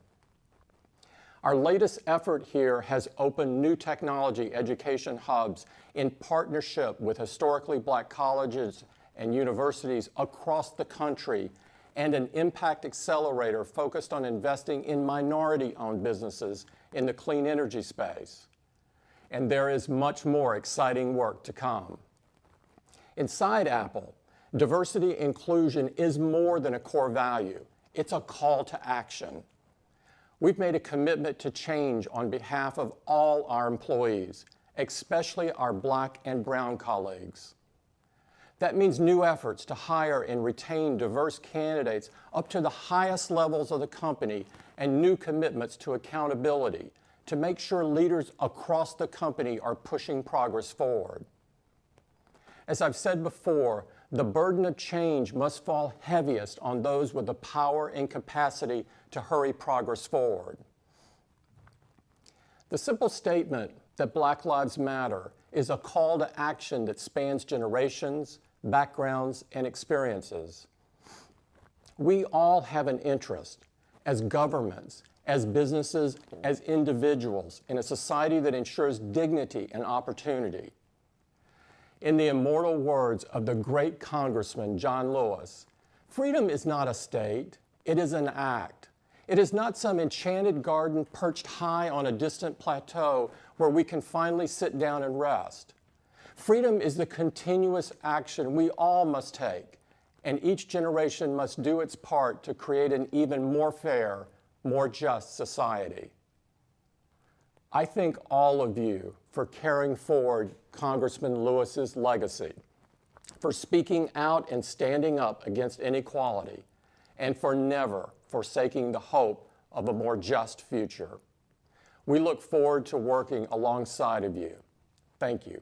Our latest effort here has opened new technology education hubs in partnership with historically Black colleges and universities across the country and an impact accelerator focused on investing in minority-owned businesses in the clean energy space. And there is much more exciting work to come. Inside Apple, diversity inclusion is more than a core value. It's a call to action. We've made a commitment to change on behalf of all our employees, especially our Black and brown colleagues. That means new efforts to hire and retain diverse candidates up to the highest levels of the company and new commitments to accountability to make sure leaders across the company are pushing progress forward. As I've said before, the burden of change must fall heaviest on those with the power and capacity to hurry progress forward. The simple statement that Black Lives Matter is a call to action that spans generations, backgrounds, and experiences. We all have an interest as governments, as businesses, as individuals in a society that ensures dignity and opportunity. In the immortal words of the great Congressman John Lewis, freedom is not a state, it is an act. It is not some enchanted garden perched high on a distant plateau where we can finally sit down and rest. Freedom is the continuous action we all must take, and each generation must do its part to create an even more fair, more just society. I thank all of you for carrying forward Congressman Lewis's legacy, for speaking out and standing up against inequality, and for never forsaking the hope of a more just future. We look forward to working alongside of you. Thank you.